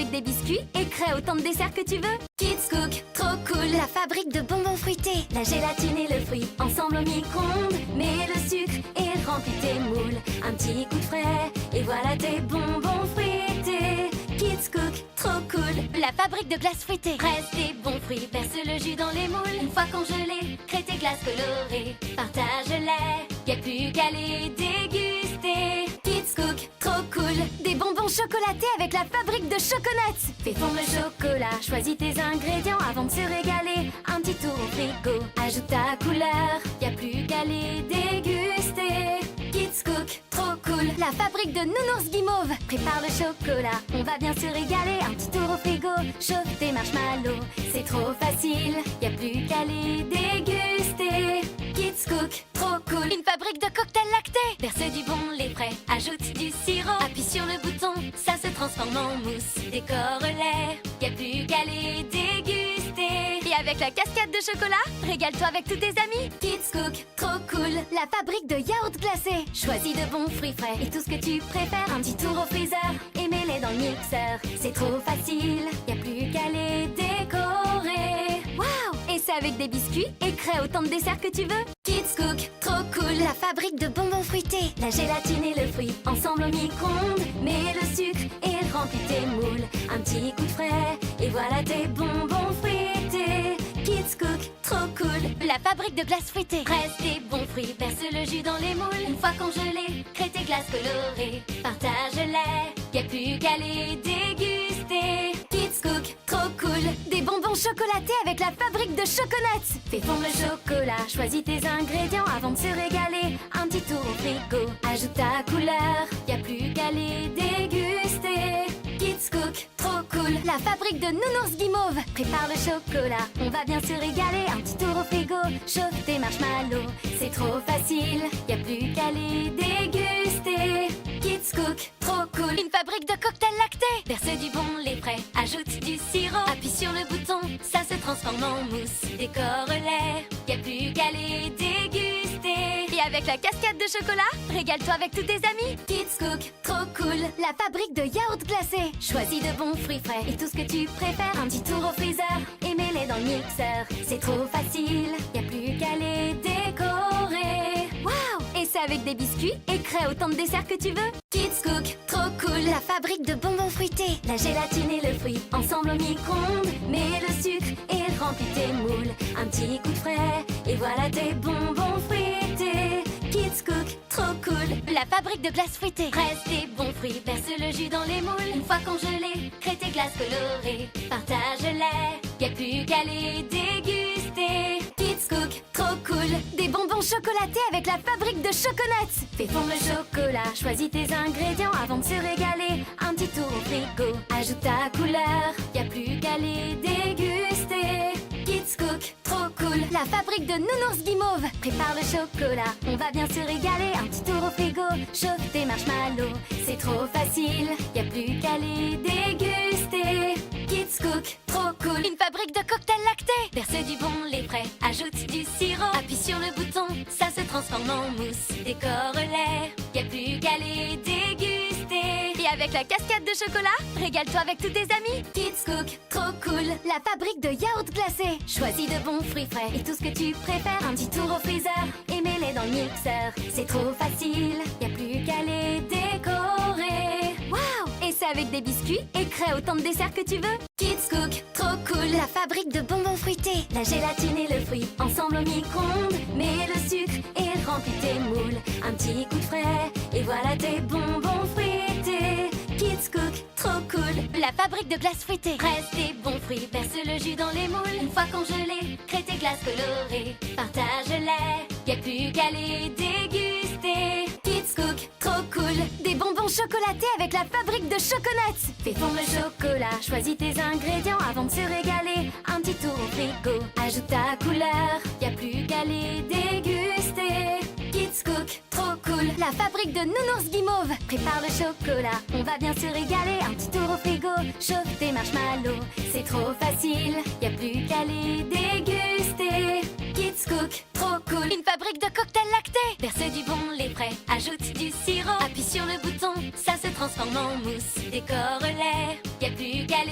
avec des biscuits et crée autant de desserts que tu veux. Kids Cook, trop cool. La fabrique de bonbons fruités, la gélatine et le fruit, ensemble au micro-ondes. Mets le sucre et remplis tes moules. Un petit coup de frais et voilà tes bonbons fruités. Kids Cook, trop cool. La fabrique de glace fruitée, presse des bons fruits, verse le jus dans les moules. Une fois congelé, crée tes glaces colorées. Partage-les, y'a plus qu'à les déguster. Kids Cook, trop cool. Des bonbons chocolatés avec la fabrique de Choconuts. Fais fondre le chocolat, choisis tes ingrédients avant de se régaler. Un petit tour au frigo, ajoute ta couleur, y'a plus qu'à les déguster. Kids Cook, trop cool. La fabrique de Nounours Guimauve, prépare le chocolat, on va bien se régaler. Un petit tour au frigo, chauffe tes marshmallows. C'est trop facile, y'a plus qu'à les déguster. Kids Cook, trop cool. Une fabrique de cocktails lactés, verse du bon lait frais, ajoute du sirop. Appuie sur le bouton, ça se transforme en mousse. Décore-les, y'a plus qu'à les déguster. Et avec la cascade de chocolat, régale-toi avec tous tes amis. Kids Cook, trop cool. La fabrique de yaourt glacé, choisis de bons fruits frais et tout ce que tu préfères. Un petit tour au freezer et mets-les dans le mixeur. C'est trop facile, y'a plus qu'à les décorer. Waouh! Et c'est avec des biscuits et crée autant de desserts que tu veux. Kids Cook, trop cool. La fabrique de bonbons fruités, la gélatine et le fruit, ensemble au micro-ondes. Mets le sucre et remplis tes moules. Un petit coup de frais et voilà tes bonbons fruités. Kids Cook, trop cool. La fabrique de glace fruitée, presse des bons fruits, verse le jus dans les moules. Une fois congelé, crée tes glaces colorées. Partage-les, y'a plus qu'à les déguster. Kids Cook, trop cool. Des bonbons chocolatés avec la fabrique de Choconuts. Fais fondre le chocolat, choisis tes ingrédients avant de se régaler. Un petit tour au frigo, ajoute ta couleur, y'a plus qu'à les déguster. Kids Cook, trop cool. La fabrique de Nounours Guimauve, prépare le chocolat, on va bien se régaler. Un petit tour au frigo, chauffe tes marshmallows. C'est trop facile, y'a plus qu'à les déguster. Kids Cook, trop cool. Une fabrique de cocktails lactés, verse du bon lait frais, ajoute du sirop. Appuie sur le bouton, ça se transforme en mousse. Décore-les, y'a plus qu'à les déguster. Et avec la cascade de chocolat, régale-toi avec tous tes amis. Kids Cook, trop cool. La fabrique de yaourt glacé, choisis de bons fruits frais et tout ce que tu préfères. Un petit tour au freezer et mets-les dans le mixeur. C'est trop facile, y'a plus qu'à les décorer. Waouh! Et c'est avec des biscuits et crée autant de desserts que tu veux. Kids Cook, trop cool. La fabrique de bonbons fruités, la gélatine et le fruit, ensemble au micro-ondes. Mets le sucre et remplis tes moules. Un petit coup de frais et voilà tes bonbons fruités. Kids Cook, trop cool. La fabrique de glace fruitée, presse des bons fruits, verse le jus dans les moules. Une fois congelé, crée tes glaces colorées. Partage-les, y'a plus qu'à les déguster. Kids Cook, trop cool. Des bonbons chocolatés avec la fabrique de Choconuts. Fais fondre le chocolat, choisis tes ingrédients avant de se régaler. Un petit tour au frigo, ajoute ta couleur, y'a plus qu'à les déguster. Kids Cook, trop cool. La fabrique de Nounours Guimauve, prépare le chocolat, on va bien se régaler. Un petit tour au frigo, chauffe tes marshmallows. C'est trop facile, y'a plus qu'à les déguster. Kids Cook, trop cool. Une fabrique de cocktails lactés, verse du bon lait frais, ajoute du sirop. Appuie sur le bouton, ça se transforme en mousse. Décore-les, y'a plus qu'à les déguster. Et avec la cascade de chocolat, régale-toi avec tous tes amis. Kids Cook, trop cool. La fabrique de yaourt glacé, choisis de bons fruits frais et tout ce que tu préfères. Un petit tour au freezer et mets-les dans le mixeur. C'est trop facile, y'a plus qu'à les décorer. Waouh! Et c'est avec des biscuits et crée autant de desserts que tu veux. Kids Cook, trop cool. La fabrique de bonbons fruités, la gélatine et le fruit, ensemble au micro-ondes. Mets le sucre et remplis tes moules. Un petit coup de frais et voilà tes bonbons fruités. Kids Cook, trop cool. La fabrique de glace fruitée, presse des bons fruits, verse le jus dans les moules. Une fois congelé, crée tes glaces colorées. Partage-les, y'a plus qu'à les déguster. Kids Cook, trop cool. Des bonbons chocolatés avec la fabrique de Choconuts. Fais fondre le chocolat, choisis tes ingrédients avant de se régaler. Un petit tour au frigo, ajoute ta couleur, y'a plus qu'à les déguster. Kids Cook, trop cool. La fabrique de Nounours Guimauve, prépare le chocolat, on va bien se régaler. Un petit tour au frigo, chauffe tes marshmallows. C'est trop facile, y'a plus qu'à les déguster. Kids Cook, trop cool. Une fabrique de cocktails lactés, verse du bon lait frais, ajoute du sirop. Appuie sur le bouton, ça se transforme en mousse. Décore-les, y'a plus qu'à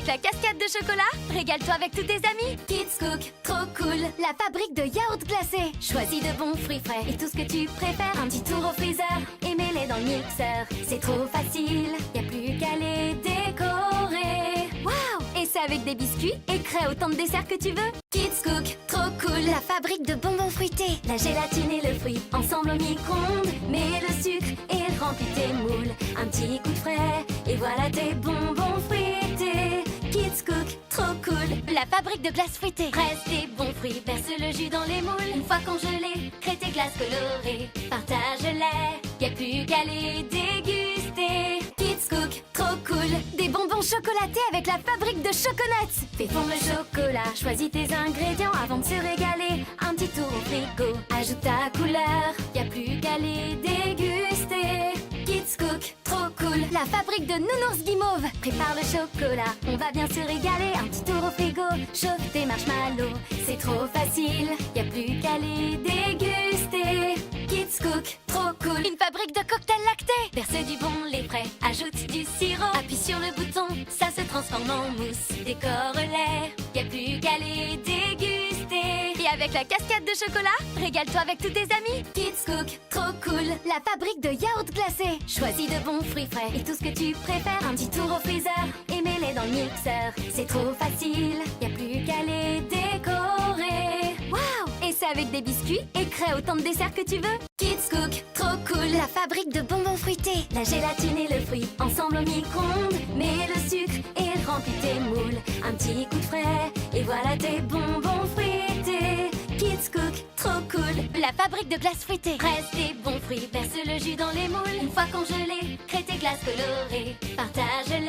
avec la cascade de chocolat, régale-toi avec tous tes amis. Kids Cook, trop cool, la fabrique de yaourts glacés. Choisis de bons fruits frais et tout ce que tu préfères. Un petit tour au freezer et mets-les dans le mixeur. C'est trop facile, y a plus qu'à les décorer. Waouh! Et c'est avec des biscuits et crée autant de desserts que tu veux. Kids Cook, trop cool, la fabrique de bonbons fruités. La gélatine et le fruit ensemble au micro-ondes. Mets le sucre et remplis tes moules. Un petit coup de frais et voilà tes bonbons fruités. Kids Cook, trop cool, la fabrique de glace fruitée. Presse tes bons fruits, verse le jus dans les moules. Une fois congelés, crée tes glaces colorées. Partage-les, y a plus qu'à les déguster. Kids Cook, trop cool, des bonbons chocolatés avec la fabrique de Choconuts. Fais fondre le chocolat, choisis tes ingrédients avant de se régaler. Un petit tour au frigo, ajoute ta couleur, y a plus qu'à les déguster. Kids Cook, trop cool, la fabrique de Nounours Guimauve. Prépare le chocolat, on va bien se régaler. Un petit tour au frigo, chauffe tes marshmallows. C'est trop facile, y a plus qu'à les déguster. Kids Cook, trop cool, une fabrique de cocktails lactés. Verse du bon lait frais, ajoute du sirop. Appuie sur le bouton, ça se transforme en mousse. Décore-les, y a plus qu'à les déguster. Et avec la cascade de chocolat, régale-toi avec tous tes amis. Kids Cook, trop cool, la fabrique de yaourts glacés. Choisis de bons fruits frais et tout ce que tu préfères. Un petit tour au freezer et mets-les dans le mixeur. C'est trop facile, y a plus qu'à les décorer. Waouh! Et c'est avec des biscuits et crée autant de desserts que tu veux. Kids Cook, trop cool, la fabrique de bonbons fruités. La gélatine et le fruit ensemble au micro-ondes. Mets le sucre et remplis tes moules. Un petit coup de frais et voilà tes bonbons fruités. Kids Cook, trop cool, la fabrique de glace fruitée. Presse tes bons fruits, verse le jus dans les moules. Une fois congelés, crée tes glaces colorées. Partage-les,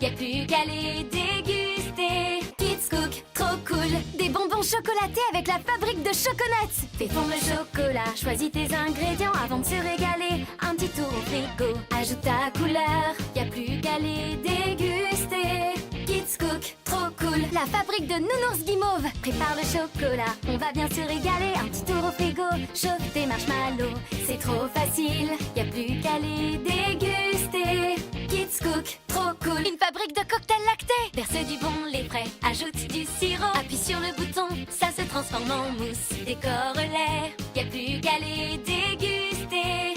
y a plus qu'à les déguster. Kids Cook, trop cool, des bonbons chocolatés avec la fabrique de Choconuts. Fais fondre le chocolat, choisis tes ingrédients avant de se régaler. Un petit tour au frigo, ajoute ta couleur, y a plus qu'à les déguster. Kids Cook, trop cool, la fabrique de Nounours Guimauve. Prépare le chocolat, on va bien se régaler. Un petit tour au frigo, chauffe tes marshmallows. C'est trop facile, y a plus qu'à les déguster. Kids Cook, trop cool, une fabrique de cocktails lactés. Verse du bon lait frais, ajoute du sirop. Appuie sur le bouton, ça se transforme en mousse. Décore-les, y a plus qu'à les déguster.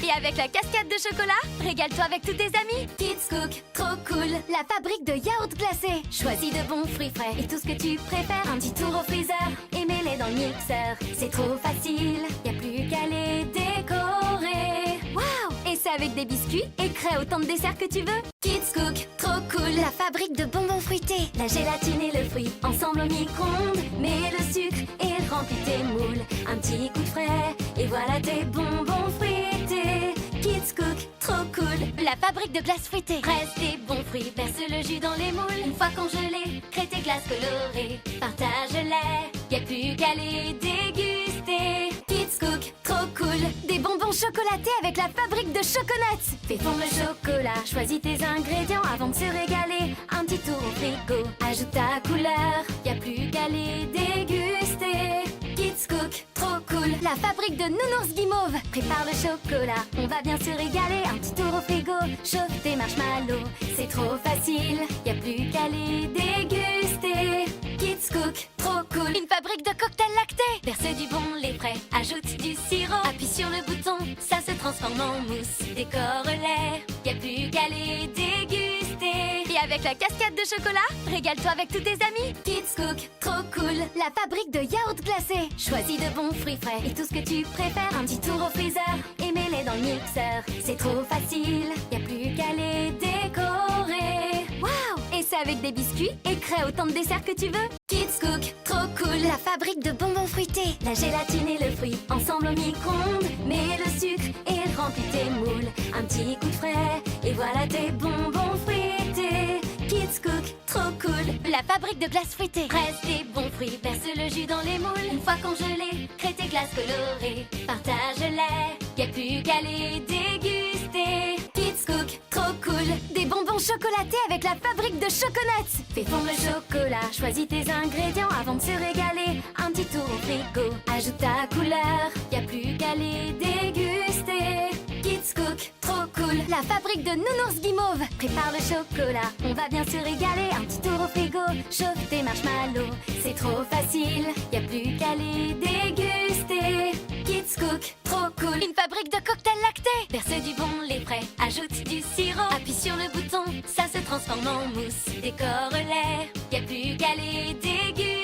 Et avec la cascade de chocolat, régale-toi avec tous tes amis. Kids Cook, trop cool, la fabrique de yaourts glacés. Choisis de bons fruits frais et tout ce que tu préfères. Un petit tour au freezer et mets-les dans le mixeur. C'est trop facile, y a plus qu'à les décorer. Waouh! Et c'est avec des biscuits et crée autant de desserts que tu veux. Kids Cook, trop cool, la fabrique de bonbons fruités. La gélatine et le fruit ensemble au micro-ondes. Mets le sucre et remplis tes moules. Un petit coup de frais et voilà tes bonbons fruités. Kids Cook, trop cool, la fabrique de glace fruitée. Presse tes bons fruits, verse le jus dans les moules. Une fois congelés, crée tes glaces colorées. Partage-les, y a plus qu'à les déguster. Kids Cook, trop cool, des bonbons chocolatés avec la fabrique de Choconuts. Fais fondre le chocolat, choisis tes ingrédients avant de se régaler. Un petit tour au frigo, ajoute ta couleur, y a plus qu'à les déguster. Kids Cook, trop cool, la fabrique de Nounours Guimauve. Prépare le chocolat, on va bien se régaler. Un petit tour au frigo, chauffe tes marshmallows. C'est trop facile, y a plus qu'à les déguster. Kids Cook, trop cool, une fabrique de cocktails lactés. Verse du bon lait frais, ajoute du sirop. Appuie sur le bouton, ça se transforme en mousse. Décore-les, y a plus qu'à les déguster. Et avec la cascade de chocolat, régale-toi avec tous tes amis. Kids Cook, trop cool, la fabrique de yaourts glacés. Choisis de bons fruits frais et tout ce que tu préfères. Un petit tour au freezer et mets-les dans le mixeur. C'est trop facile, y a plus qu'à les décorer. Waouh! Et c'est avec des biscuits et crée autant de desserts que tu veux. Kids Cook, trop cool, la fabrique de bonbons fruités. La gélatine et le fruit ensemble au micro-ondes. Mets le sucre et remplis tes moules. Un petit coup de frais et voilà tes bonbons fruités. Kids Cook, trop cool, la fabrique de glace fruitée. Presse tes bons fruits, verse le jus dans les moules. Une fois congelés, crée tes glaces colorées. Partage-les, y a plus qu'à les déguster. Kids Cook, trop cool, des bonbons chocolatés avec la fabrique de Choconuts. Fais fondre le chocolat, choisis tes ingrédients avant de se régaler. Un petit tour au frigo, ajoute ta couleur, y a plus qu'à les déguster. Kids Cook, trop cool, cool. La fabrique de Nounours Guimauve prépare le chocolat. On va bien se régaler. Un petit tour au frigo. Chauffe tes marshmallows. C'est trop facile. Y a plus qu'à les déguster. Kids Cook, trop cool. Une fabrique de cocktails lactés. Verse du bon lait frais. Ajoute du sirop. Appuie sur le bouton. Ça se transforme en mousse. Décore-les. Y a plus qu'à les déguster.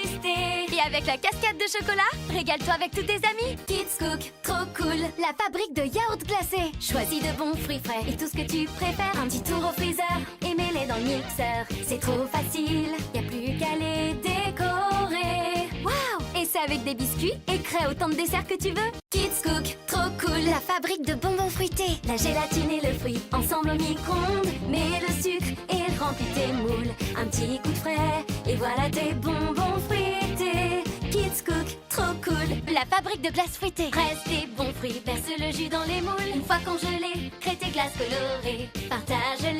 Et avec la cascade de chocolat, régale-toi avec tous tes amis. Kids Cook, trop cool. La fabrique de yaourt glacé. Choisis de bons fruits frais et tout ce que tu préfères. Un petit tour au freezer et mets-les dans le mixeur. C'est trop facile, y a plus qu'à les décorer. Waouh! Et c'est avec des biscuits et crée autant de desserts que tu veux. Kids Cook, trop cool. La fabrique de bonbons fruités. La gélatine et le fruit ensemble au micro-ondes. Mets le sucre et remplis tes moules. Un petit coup de frais et voilà tes bonbons fruités. Kids Cook, trop cool. La fabrique de glace fruitée. Presse des bons fruits, verse le jus dans les moules. Une fois congelés, crée tes glaces colorées. Partage-les,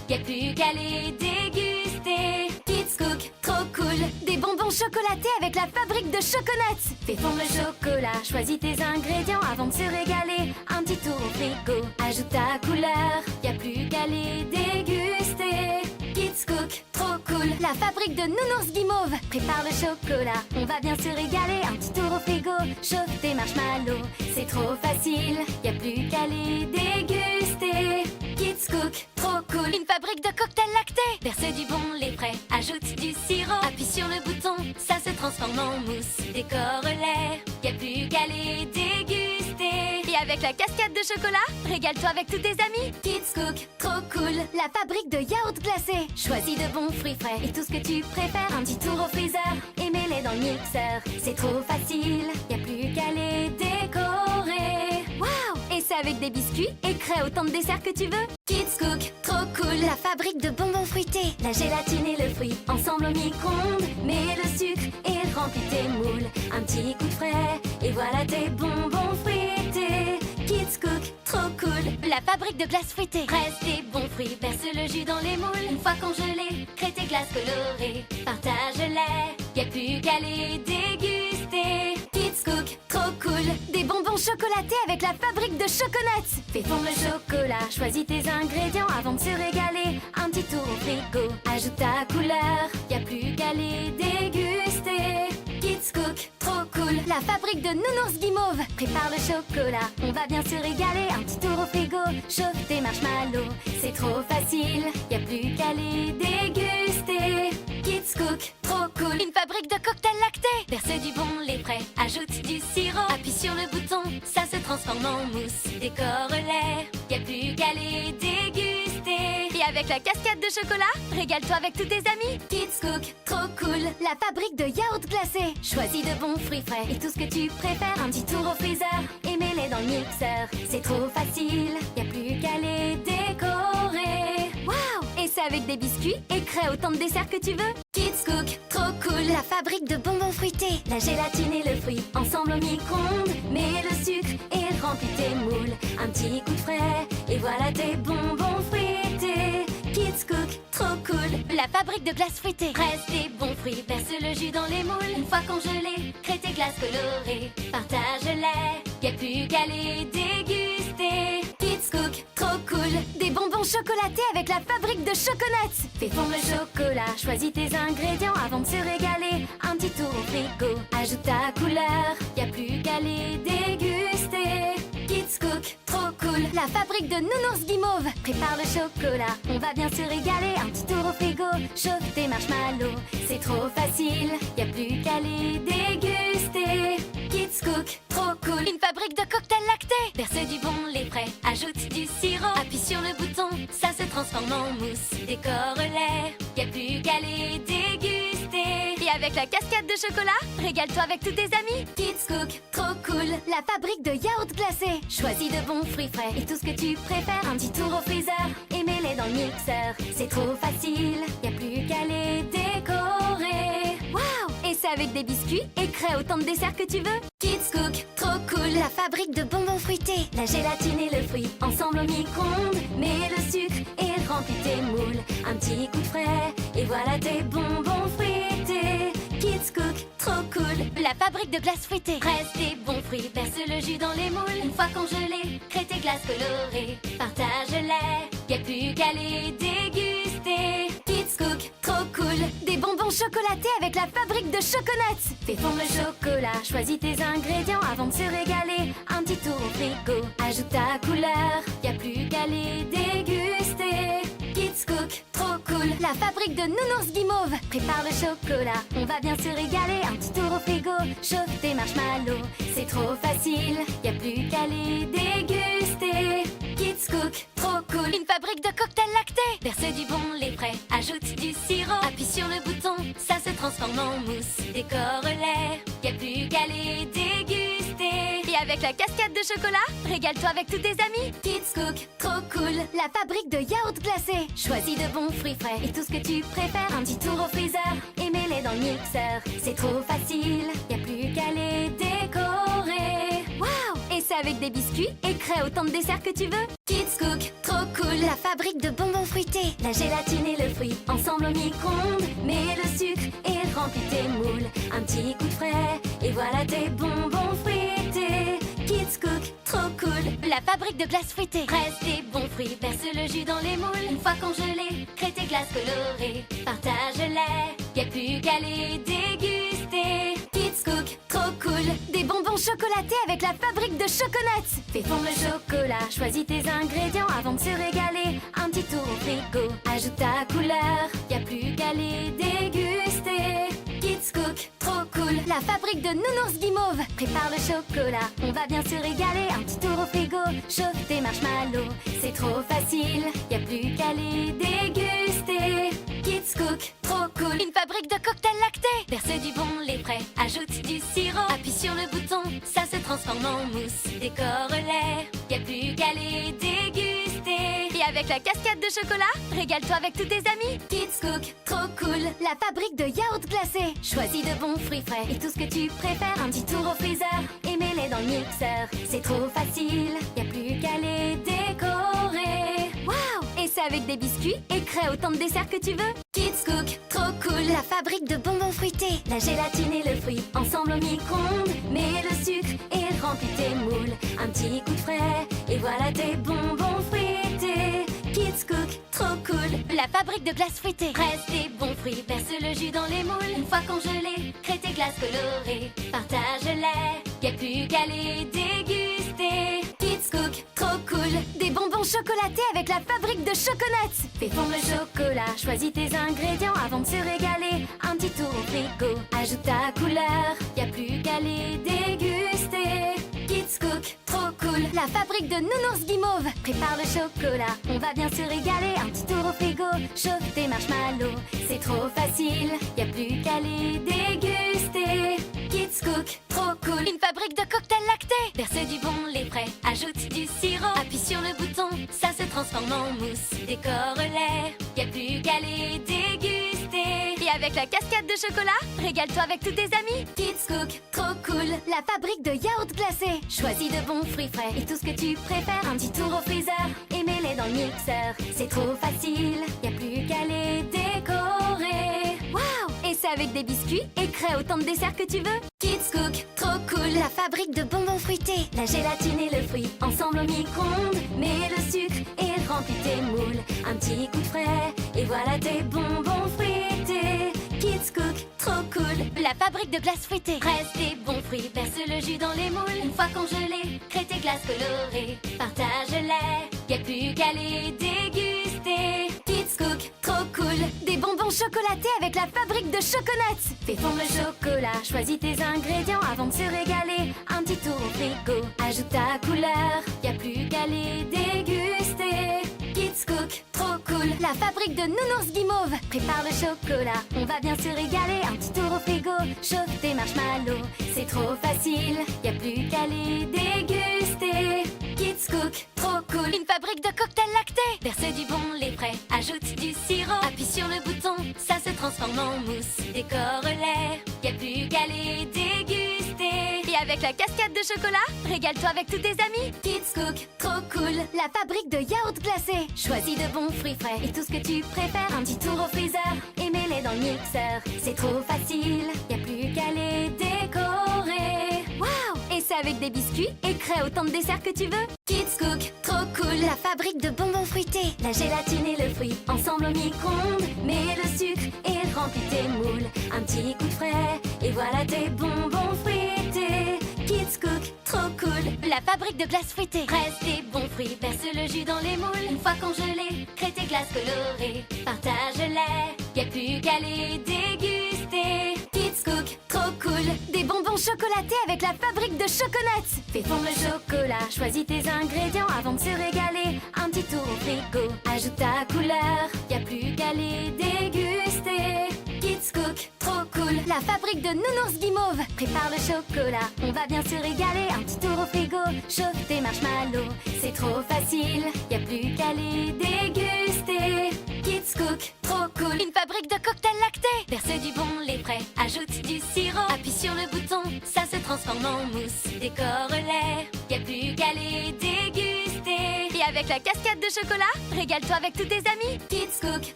y a plus qu'à les déguster. Kids Cook, trop cool. Des bonbons chocolatés avec la fabrique de Choconuts. Fais fondre le chocolat, choisis tes ingrédients avant de se régaler. Un petit tour au frigo, ajoute ta couleur. Y a plus qu'à les déguster. Kids Cook, trop cool. La fabrique de Nounours Guimauve prépare le chocolat. On va bien se régaler. Un petit tour au frigo, chauffe tes marshmallows. C'est trop facile, y a plus qu'à les déguster. Kids Cook, trop cool. Une fabrique de cocktails lactés. Verse du bon lait frais, ajoute du sirop. Appuie sur le bouton, ça se transforme en mousse. Décore-les, y a plus qu'à les déguster. Et avec la cascade de chocolat, régale-toi avec tous tes amis. Kids Cook, trop cool. La fabrique de yaourt glacé. Choisis de bons fruits frais et tout ce que tu préfères. Un petit tour au freezer et mets-les dans le mixeur. C'est trop facile, y a plus qu'à les décorer. Waouh! Et c'est avec des biscuits et crée autant de desserts que tu veux. Kids Cook, trop cool. La fabrique de bonbons fruités. La gélatine et le fruit ensemble au micro-ondes. Mets le sucre et remplis tes moules. Un petit coup de frais et voilà tes bonbons fruités. Kids Cook, trop cool. La fabrique de glace fruitée. Presse des bons fruits, verse le jus dans les moules. Une fois congelés, crée tes glaces colorées. Partage-les, y a plus qu'à les déguster. Kids Cook, trop cool. Des bonbons chocolatés avec la fabrique de Choconuts. Fais fondre le chocolat, choisis tes ingrédients avant de se régaler. Un petit tour au frigo, ajoute ta couleur. Y a plus qu'à les déguster. Kids Cook, trop cool. La fabrique de Nounours Guimauve prépare le chocolat. On va bien se régaler. Un petit tour au frigo, chauffe tes marshmallows. C'est trop facile, y a plus qu'à les déguster. Kids Cook, trop cool. Une fabrique de cocktails lactés. Verse du bon lait frais, ajoute du sirop. Appuie sur le bouton, ça se transforme en mousse. Décore-les, y a plus qu'à les déguster. Et avec la cascade de chocolat, régale-toi avec tous tes amis. Kids Cook, trop cool. La fabrique de yaourt glacé. Choisis de bons fruits frais et tout ce que tu préfères. Un petit tour au freezer et mets-les dans le mixeur. C'est trop facile, y a plus qu'à les décorer. Waouh! Et c'est avec des biscuits et crée autant de desserts que tu veux. Kids Cook, trop cool. La fabrique de bonbons fruités. La gélatine et le fruit ensemble au micro-ondes. Mets le sucre et remplis tes moules. Un petit coup de frais et voilà tes bonbons fruités. Kids Cook, trop cool. La fabrique de glace fruitée. Presse des bons fruits, verse le jus dans les moules. Une fois congelés, crée tes glaces colorées. Partage-les, y a plus qu'à les déguster. Kids Cook, trop cool. Des bonbons chocolatés avec la fabrique de Choconuts. Fais fondre le chocolat, choisis tes ingrédients avant de se régaler. Un petit tour au frigo, ajoute ta couleur. Y a plus qu'à les déguster. Kids Cook, trop cool. La fabrique de Nounours Guimauve prépare le chocolat. On va bien se régaler. Un petit tour au frigo, chauffe tes marshmallows. C'est trop facile, y a plus qu'à les déguster. Kids Cook, trop cool. Une fabrique de cocktails lactés. Verse du bon lait frais, ajoute du sirop. Appuie sur le bouton, ça se transforme en mousse. Décore-les, y a plus qu'à les déguster. Et avec la cascade de chocolat, régale-toi avec tous tes amis. Kids Cook, trop cool. La fabrique de yaourt glacé. Choisis de bons fruits frais et tout ce que tu préfères. Un petit tour au freezer et mets-les dans le mixeur. C'est trop facile, y a plus qu'à les décorer. Waouh! Et c'est avec des biscuits et crée autant de desserts que tu veux. Kids Cook, trop cool. La fabrique de bonbons fruités. La gélatine et le fruit ensemble au micro-ondes. Mets le sucre et remplis tes moules. Un petit coup de frais et voilà tes bonbons fruités. Kids Cook, trop cool. La fabrique de glace fruitée. Presse des bons fruits, verse le jus dans les moules. Une fois congelés, crée tes glaces glaces colorées, partage-les, y a plus qu'à les déguster. Kids Cook, trop cool, des bonbons chocolatés avec la fabrique de Choconuts. Fais fondre le chocolat, choisis tes ingrédients avant de se régaler. Un petit tour au frigo, ajoute ta couleur, y a plus qu'à les déguster. Kids Cook, trop cool, la fabrique de Nounours Guimauve. Prépare le chocolat, on va bien se régaler. Un petit tour au frigo, chauffe tes marshmallows. C'est trop facile, y a plus qu'à les déguster. Kids Cook, trop cool, une fabrique de cocktails lactés. Verse du bon lait frais, ajoute du sirop. Appuie sur le bouton, ça se transforme en mousse. Décore-les, y a plus qu'à les déguster. Et avec la cascade de chocolat, régale-toi avec tous tes amis. Kids Cook, trop cool, la fabrique de yaourt glacé. Choisis de bons fruits frais et tout ce que tu préfères. Un petit tour au freezer et mets-les dans le mixeur. C'est trop facile, y a plus qu'à les décorer. Waouh! Et c'est avec des biscuits et crée autant de desserts que tu veux. Kids Cook, trop cool, la fabrique de bonbons fruités. La gélatine et le fruit ensemble au micro-ondes. Mets le sucre et remplis tes moules. Un petit coup de frais et voilà tes bonbons fruités. Kids Cook, trop cool, la fabrique de glaces fruitées. Presse des bons fruits, verse le jus dans les moules. Une fois congelés, crée tes glaces colorées. Partage-les, y a plus qu'à les déguster. Kids Cook, trop cool, des bonbons chocolatés avec la fabrique de Choconuts. Fais fondre le chocolat, choisis tes ingrédients avant de se régaler. Un petit tour au frigo, ajoute ta couleur, y a plus qu'à les déguster. Kids Cook, trop cool, la fabrique de Nounours Guimauve. Prépare le chocolat, on va bien se régaler. Un petit tour au frigo, chauffe tes marshmallows. C'est trop facile, y a plus qu'à les déguster. Kids Cook, trop cool, une fabrique de cocktails lactés. Verse du bon lait frais, ajoute du sirop. Appuie sur le bouton, ça se transforme en mousse. Décore-les, y a plus qu'à les déguster. Et avec la cascade de chocolat, régale-toi avec tous tes amis. Kids Cook, trop cool, la fabrique de yaourt glacé. Choisis de bons fruits frais et tout ce que tu préfères. Un petit tour au freezer et mets-les dans le mixeur. C'est trop facile, y a plus qu'à les décorer. Waouh! Et c'est avec des biscuits et crée autant de desserts que tu veux. Kids Cook, trop cool, la fabrique de bonbons fruités. La gélatine et le fruit ensemble au micro-ondes. Mets le sucre et remplis tes moules. Un petit coup de frais et voilà tes bonbons fruités. Kids Cook, trop cool, la fabrique de glaces fruitées. Presse des bons fruits, verse le jus dans les moules. Une fois congelés, crée tes glaces colorées. Partage-les, y a plus qu'à les déguster. Kids Cook, trop cool, des bonbons chocolatés avec la fabrique de Choconuts. Fais fondre le chocolat, choisis tes ingrédients avant de se régaler. Un petit tour au frigo, ajoute ta couleur, y a plus qu'à les déguster. Kids Cook, trop cool, la fabrique de Nounours Guimauve. Prépare le chocolat, on va bien se régaler. Un petit tour au frigo, chauffe tes marshmallows. C'est trop facile, y a plus qu'à les déguster. Kids Cook, trop cool, une fabrique de cocktails lactés. Verse du bon lait frais, ajoute du sirop. Appuie sur le bouton, ça se transforme en mousse. Décore-les, y a plus qu'à les déguster. Et avec la cascade de chocolat, régale-toi avec tous tes amis. Kids Cook, trop cool, la fabrique de yaourt glacé. Choisis de bons fruits frais et tout ce que tu préfères. Un petit tour au freezer et mets-les dans le mixeur. C'est trop facile, y a plus qu'à les décorer. Waouh! Et c'est avec des biscuits et crée autant de desserts que tu veux. Kids Cook, trop cool, la fabrique de bonbons fruités. La gélatine et le fruit ensemble au micro-ondes. Mets le sucre et remplis tes moules. Un petit coup de frais et voilà tes bonbons fruités. Kids Cook, trop cool, la fabrique de glaces fruitées. Presse des bons fruits, verse le jus dans les moules. Une fois congelés, crée tes glaces colorées. Partage-les, y a plus qu'à les déguster. Kids Cook, trop cool, des bonbons chocolatés avec la fabrique de Choconuts. Fais fondre le chocolat, choisis tes ingrédients avant de se régaler. Un petit tour au frigo, ajoute ta couleur, y a plus qu'à les déguster. Kids Cook, trop cool, la fabrique de Nounours Guimauve. Prépare le chocolat, on va bien se régaler. Un petit tour au frigo, chauffe tes marshmallows. C'est trop facile, y a plus qu'à les déguster. Kids Cook, trop cool, une fabrique de cocktails lactés. Verse du bon lait frais, ajoute du sirop. Appuie sur le bouton, ça se transforme en mousse. Décore-les, y a plus qu'à les déguster. Et avec la cascade de chocolat, régale-toi avec tous tes amis. Kids Cook, trop cool, la fabrique de yaourt glacé. Choisis de bons fruits frais et tout ce que tu préfères. Un petit tour au freezer et mets-les dans le mixeur. C'est trop facile, y a plus qu'à les décorer. Waouh! Et c'est c'est avec des biscuits et crée autant de desserts que tu veux. Kids Cook, trop cool. La fabrique de bonbons fruités, la gélatine et le fruit, ensemble au micro-ondes. Mets le sucre et remplis tes moules. Un petit coup de frais et voilà tes bonbons fruités. Kids Cook, trop cool. La fabrique de glace fruitée, presse des bons fruits, verse le jus dans les moules. Une fois congelé, crée tes glaces colorées. Partage-les, y'a plus qu'à les déguster. Kids Cook, trop cool. Des bonbons chocolatés avec la fabrique de Choconuts. Fais fondre le chocolat, choisis tes ingrédients avant de se régaler. Un petit tour au frigo, ajoute ta couleur, y'a plus qu'à les déguster. Kids Cook, trop cool. La fabrique de Nounours Guimauve, prépare le chocolat, on va bien se régaler. Un petit tour au frigo, chauffe tes marshmallows. C'est trop facile, y'a plus qu'à les déguster. Kids Cook, trop cool. Une fabrique de cocktails lactés, verse du bon lait frais, ajoute du sirop. Appuie sur le bouton, ça se transforme en mousse. Décore-les, y'a plus qu'à les déguster. Et avec la cascade de chocolat, régale-toi avec tous tes amis. Kids Cook,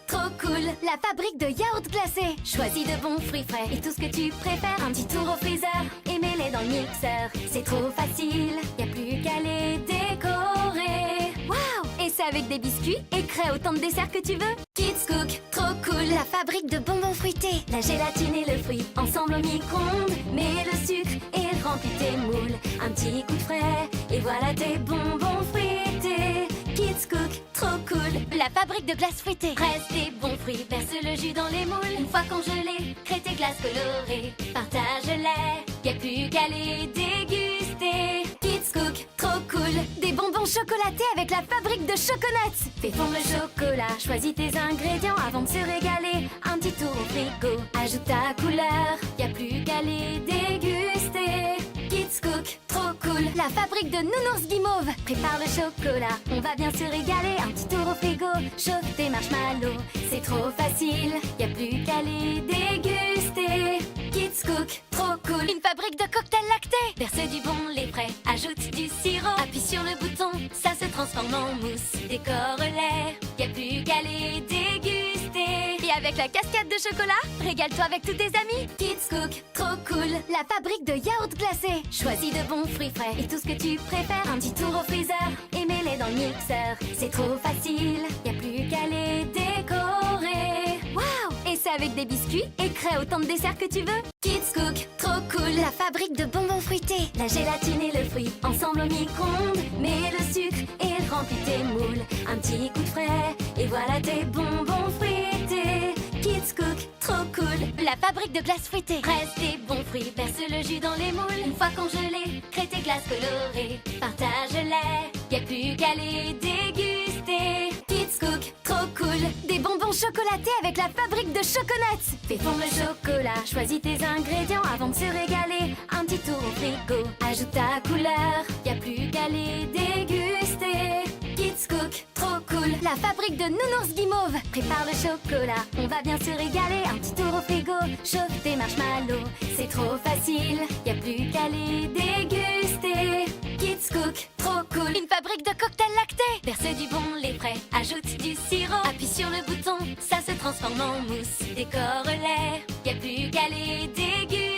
trop cool. La fabrique de yaourt glacé, choisis de bons fruits frais et tout ce que tu préfères. Un petit tour au freezer et mets-les dans le mixeur. C'est trop facile, y'a plus qu'à les décorer. Waouh! Et c'est avec des biscuits et crée autant de desserts que tu veux. Kids Cook, trop cool. La fabrique de bonbons fruités, la gélatine et le fruit, ensemble au micro-ondes. Mets le sucre et remplis tes moules. Un petit coup de frais et voilà tes bonbons fruités. Kids Cook, trop cool. La fabrique de glace fruitée, presse des bons fruits, verse le jus dans les moules. Une fois congelé, crée tes glaces colorées. Partage-les, y'a plus qu'à les déguster. Kids Cook, trop cool. Des bonbons chocolatés avec la fabrique de Choconuts. Fais fondre le chocolat, choisis tes ingrédients avant de se régaler. Un petit tour au frigo, ajoute ta couleur, y'a plus qu'à les déguster. Kids Cook, trop cool. La fabrique de Nounours Guimauve, prépare le chocolat, on va bien se régaler. Un petit tour au frigo, chauffe tes marshmallows. C'est trop facile, y'a plus qu'à les déguster. Kids Cook, trop cool. Une fabrique de cocktails lactés, verse du bon lait frais, ajoute du sirop. Appuie sur le bouton, ça se transforme en mousse. Décore-les, y'a plus qu'à les déguster. Et avec la cascade de chocolat, régale-toi avec tous tes amis. Kids Cook, trop cool. La fabrique de yaourt glacé, choisis de bons fruits frais et tout ce que tu préfères. Un petit tour au freezer et mets-les dans le mixeur. C'est trop facile, y'a plus qu'à les décorer. Waouh! Et c'est avec des biscuits et crée autant de desserts que tu veux. Kids Cook, trop cool. La fabrique de bonbons fruités, la gélatine et le fruit, ensemble au micro-ondes. Mets le sucre et remplis tes moules. Un petit coup de frais et voilà tes bonbons fruités. Kids Cook, trop cool. La fabrique de glace fruitée, presse des bons fruits, verse le jus dans les moules. Une fois congelé, crée tes glaces colorées. Partage-les, y'a plus qu'à les déguster. Kids Cook, trop cool. Des bonbons chocolatés avec la fabrique de Choconuts. Fais fondre le chocolat, choisis tes ingrédients avant de se régaler. Un petit tour au frigo, ajoute ta couleur, y'a plus qu'à les déguster. Kids Cook, trop cool. La fabrique de Nounours Guimauve, prépare le chocolat, on va bien se régaler. Un petit tour au frigo, chauffe tes marshmallows. C'est trop facile, y'a plus qu'à les déguster. Kids Cook, trop cool. Une fabrique de cocktails lactés, verse du bon lait frais, ajoute du sirop. Appuie sur le bouton, ça se transforme en mousse. Décore-les, y'a plus qu'à les déguster.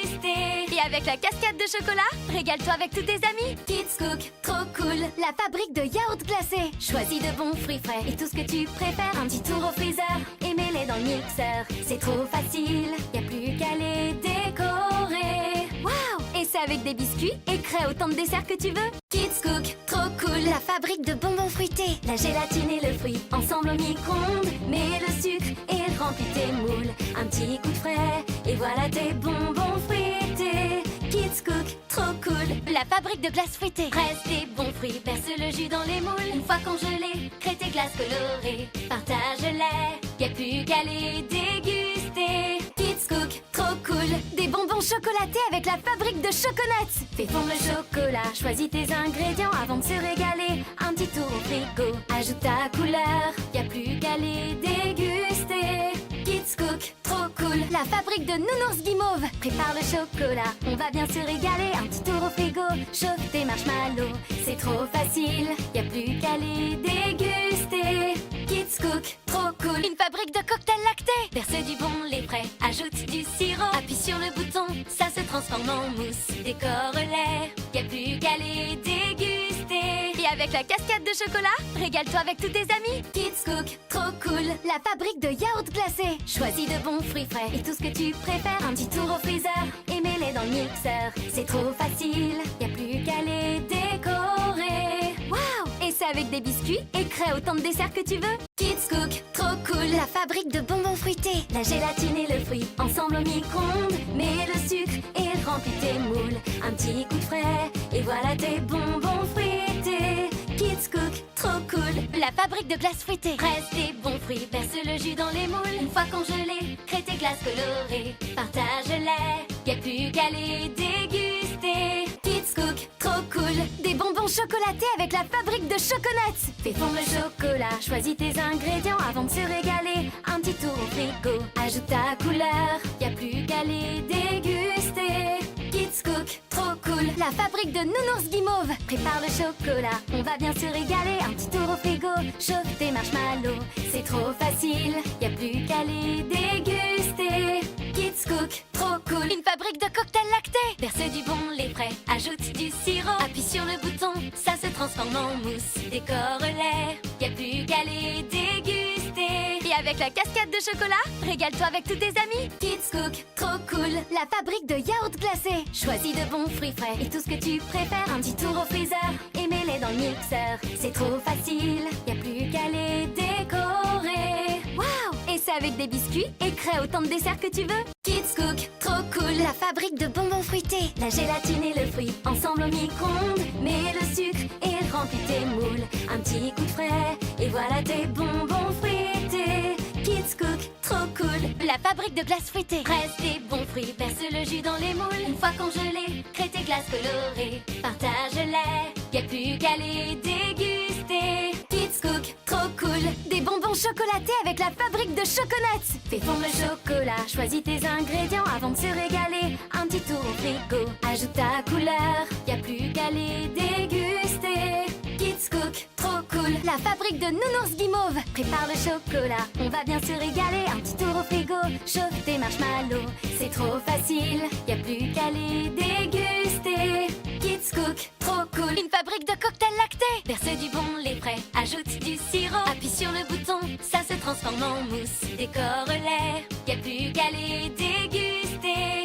Et avec la cascade de chocolat, régale-toi avec tous tes amis. Kids Cook, trop cool. La fabrique de yaourt glacé, choisis de bons fruits frais et tout ce que tu préfères. Un petit tour au freezer et mets-les dans le mixeur. C'est trop facile, y'a plus qu'à les décorer. Waouh! Et c'est avec des biscuits et crée autant de desserts que tu veux. Kids Cook, trop cool. La fabrique de bonbons fruités, la gélatine et le fruit, ensemble au micro-ondes. Mets le sucre et remplis tes moules. Un petit coup de frais et voilà tes bonbons fruités. Kids Cook, trop cool. La fabrique de glace fruitée, presse des bons fruits, verse le jus dans les moules. Une fois congelé, crée tes glaces colorées. Partage-les, y'a plus qu'à les déguster. Kids Cook, trop cool. Des bonbons chocolatés avec la fabrique de Choconuts. Fais fondre le chocolat, choisis tes ingrédients avant de se régaler. Un petit tour au frigo, ajoute ta couleur, y'a plus qu'à les déguster. Kids Cook, trop cool. La fabrique de Nounours Guimauve, prépare le chocolat, on va bien se régaler. Un petit tour au frigo, chauffe tes marshmallows. C'est trop facile, y'a plus qu'à les déguster. Kids Cook, trop cool. Une fabrique de cocktails lactés, verse du bon lait frais, ajoute du sirop. Appuie sur le bouton, ça se transforme en mousse. Décore-les, y'a plus avec la cascade de chocolat, régale-toi avec tous tes amis. Kids Cook, trop cool, la fabrique de yaourts glacés. Choisis de bons fruits frais et tout ce que tu préfères. Un petit tour au freezer et mets-les dans le mixeur. C'est trop facile, y a plus qu'à les décorer. Waouh! Et c'est avec des biscuits et crée autant de desserts que tu veux. Kids Cook, trop cool, la fabrique de bonbons fruités. La gélatine et le fruit ensemble au micro-ondes. Mets le sucre et remplis tes moules. Un petit coup de frais et voilà tes bonbons fruités. Kids Cook, trop cool, la fabrique de glace fruitée. Presse tes bons fruits, verse le jus dans les moules. Une fois congelés, crée tes glaces colorées. Partage-les, y a plus qu'à les déguster. Kids Cook, trop cool, des bonbons chocolatés avec la fabrique de Choconuts. Fais fondre le chocolat, choisis tes ingrédients avant de se régaler. Un petit tour au frigo, ajoute ta couleur, y a plus qu'à les déguster. Kids Cook, trop cool, la fabrique de Nounours Guimauve. Prépare le chocolat, on va bien se régaler. Un petit tour au frigo, chauffe tes marshmallows. C'est trop facile, y a plus qu'à les déguster. Kids Cook, trop cool, une fabrique de cocktails lactés. Verse du bon lait frais, ajoute du sirop. Appuie sur le bouton, ça se transforme en mousse. Décore-les, y a plus qu'à les déguster. Et avec la cascade de chocolat, régale-toi avec tous tes amis. Kids Cook, trop cool, la fabrique de yaourts glacés. Choisis de bons fruits frais et tout ce que tu préfères. Un petit tour au freezer et mets-les dans le mixeur. C'est trop facile, y a plus qu'à les décorer. Waouh! Et c'est avec des biscuits et crée autant de desserts que tu veux. Kids Cook, trop cool, la fabrique de bonbons fruités. La gélatine et le fruit ensemble au micro-ondes. Mets le sucre et remplis tes moules. Un petit coup de frais et voilà tes bonbons fruités. Kids Cook, trop cool, la fabrique de glace fruitée. Presse tes bons fruits, verse le jus dans les moules. Une fois congelés, crée tes glaces colorées. Partage-les, y a plus qu'à les déguster. Kids Cook, trop cool, des bonbons chocolatés avec la fabrique de Choconuts. Fais fondre le chocolat, choisis tes ingrédients avant de se régaler. Un petit tour au frigo, ajoute ta couleur, y a plus qu'à les déguster. Kids Cook, trop cool, la fabrique de Nounours Guimauve. Prépare le chocolat, on va bien se régaler. Un petit tour au frigo, chauffe tes marshmallows. C'est trop facile, y a plus qu'à les déguster. Kids Cook, trop cool, une fabrique de cocktails lactés. Verse du bon lait frais, ajoute du sirop. Appuie sur le bouton, ça se transforme en mousse. Décore-les, y a plus qu'à les déguster.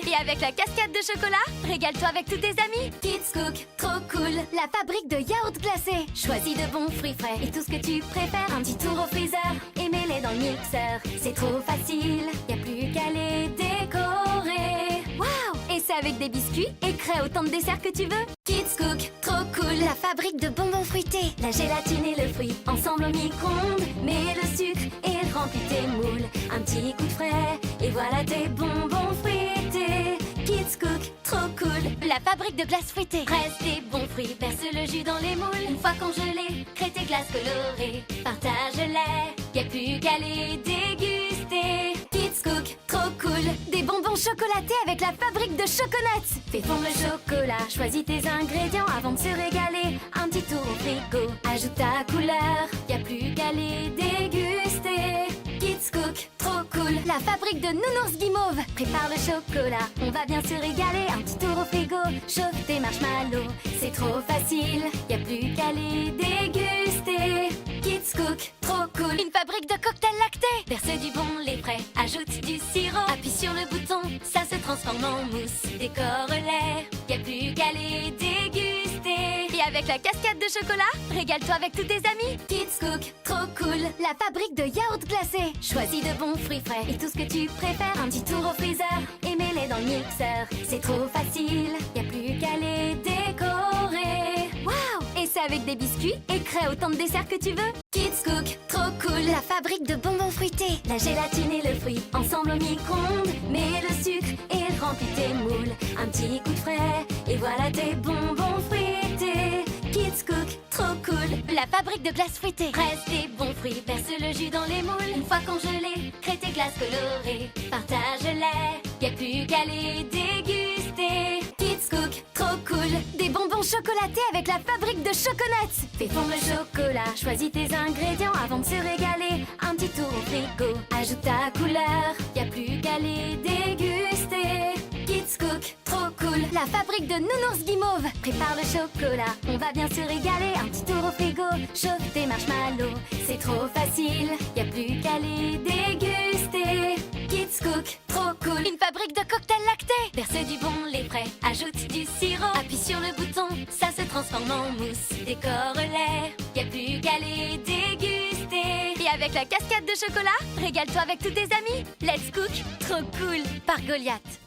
Et avec la cascade de chocolat, régale-toi avec tous tes amis. Kids Cook, trop cool, la fabrique de yaourts glacés. Choisis de bons fruits frais et tout ce que tu préfères. Un petit tour au freezer et mets-les dans le mixeur. C'est trop facile, y a plus qu'à les décorer. Waouh! Et c'est avec des biscuits et crée autant de desserts que tu veux. Kids Cook, trop cool, la fabrique de bonbons fruités. La gélatine et le fruit ensemble au micro-ondes. Mets le sucre et remplis tes moules. Un petit coup de frais et voilà tes bonbons fruités. Kids Cook, trop cool, la fabrique de glace fruitée. Presse tes bons fruits, verse le jus dans les moules. Une fois congelés, crée tes glaces colorées. Partage-les, y a plus qu'à les déguster. Kids Cook, trop cool, des bonbons chocolatés avec la fabrique de Choconuts. Fais fondre le chocolat, choisis tes ingrédients avant de se régaler. Un petit tour au frigo, ajoute ta couleur, y a plus qu'à les déguster. Kids Cook, trop cool, la fabrique de Nounours Guimauve. Prépare le chocolat, on va bien se régaler. Un petit tour au frigo, chauffe tes marshmallows. C'est trop facile, y a plus qu'à les déguster. Kids Cook, trop cool, une fabrique de cocktails lactés. Verse du bon lait frais, ajoute du sirop. Appuie sur le bouton, ça se transforme en mousse. Décore-les, y a plus qu'à les déguster. Et avec la cascade de chocolat, régale-toi avec tous tes amis. Kids Cook, trop cool, la fabrique de yaourts glacés. Choisis de bons fruits frais et tout ce que tu préfères. Un petit tour au freezer et mets-les dans le mixeur. C'est trop facile, y a plus qu'à les décorer. Waouh! Et c'est avec des biscuits et crée autant de desserts que tu veux. Kids Cook, trop cool, la fabrique de bonbons fruités. La gélatine et le fruit ensemble au micro-ondes. Mets le sucre et remplis tes moules. Un petit coup de frais et voilà tes bonbons fruités. Kids Cook, trop cool, la fabrique de glace fruitée. Presse tes bons fruits, verse le jus dans les moules. Une fois congelés, crée tes glaces colorées. Partage-les, y a plus qu'à les déguster. Kids Cook, trop cool, des bonbons chocolatés avec la fabrique de Choconuts. Fais fondre le chocolat, choisis tes ingrédients avant de se régaler. Un petit tour au frigo, ajoute ta couleur, y a plus qu'à les déguster. Kids Cook, trop cool, la la fabrique de Nounours Guimauve prépare le chocolat, on va bien se régaler. Un petit tour au frigo, chauffe tes marshmallows. C'est trop facile, y a plus qu'à les déguster. Kids Cook, trop cool. Une fabrique de cocktails lactés. Verse du bon lait frais, ajoute du sirop. Appuie sur le bouton, ça se transforme en mousse. Décore-les, y a plus qu'à les déguster. Et avec la cascade de chocolat, régale-toi avec tous tes amis. Let's Cook, trop cool, par Goliath.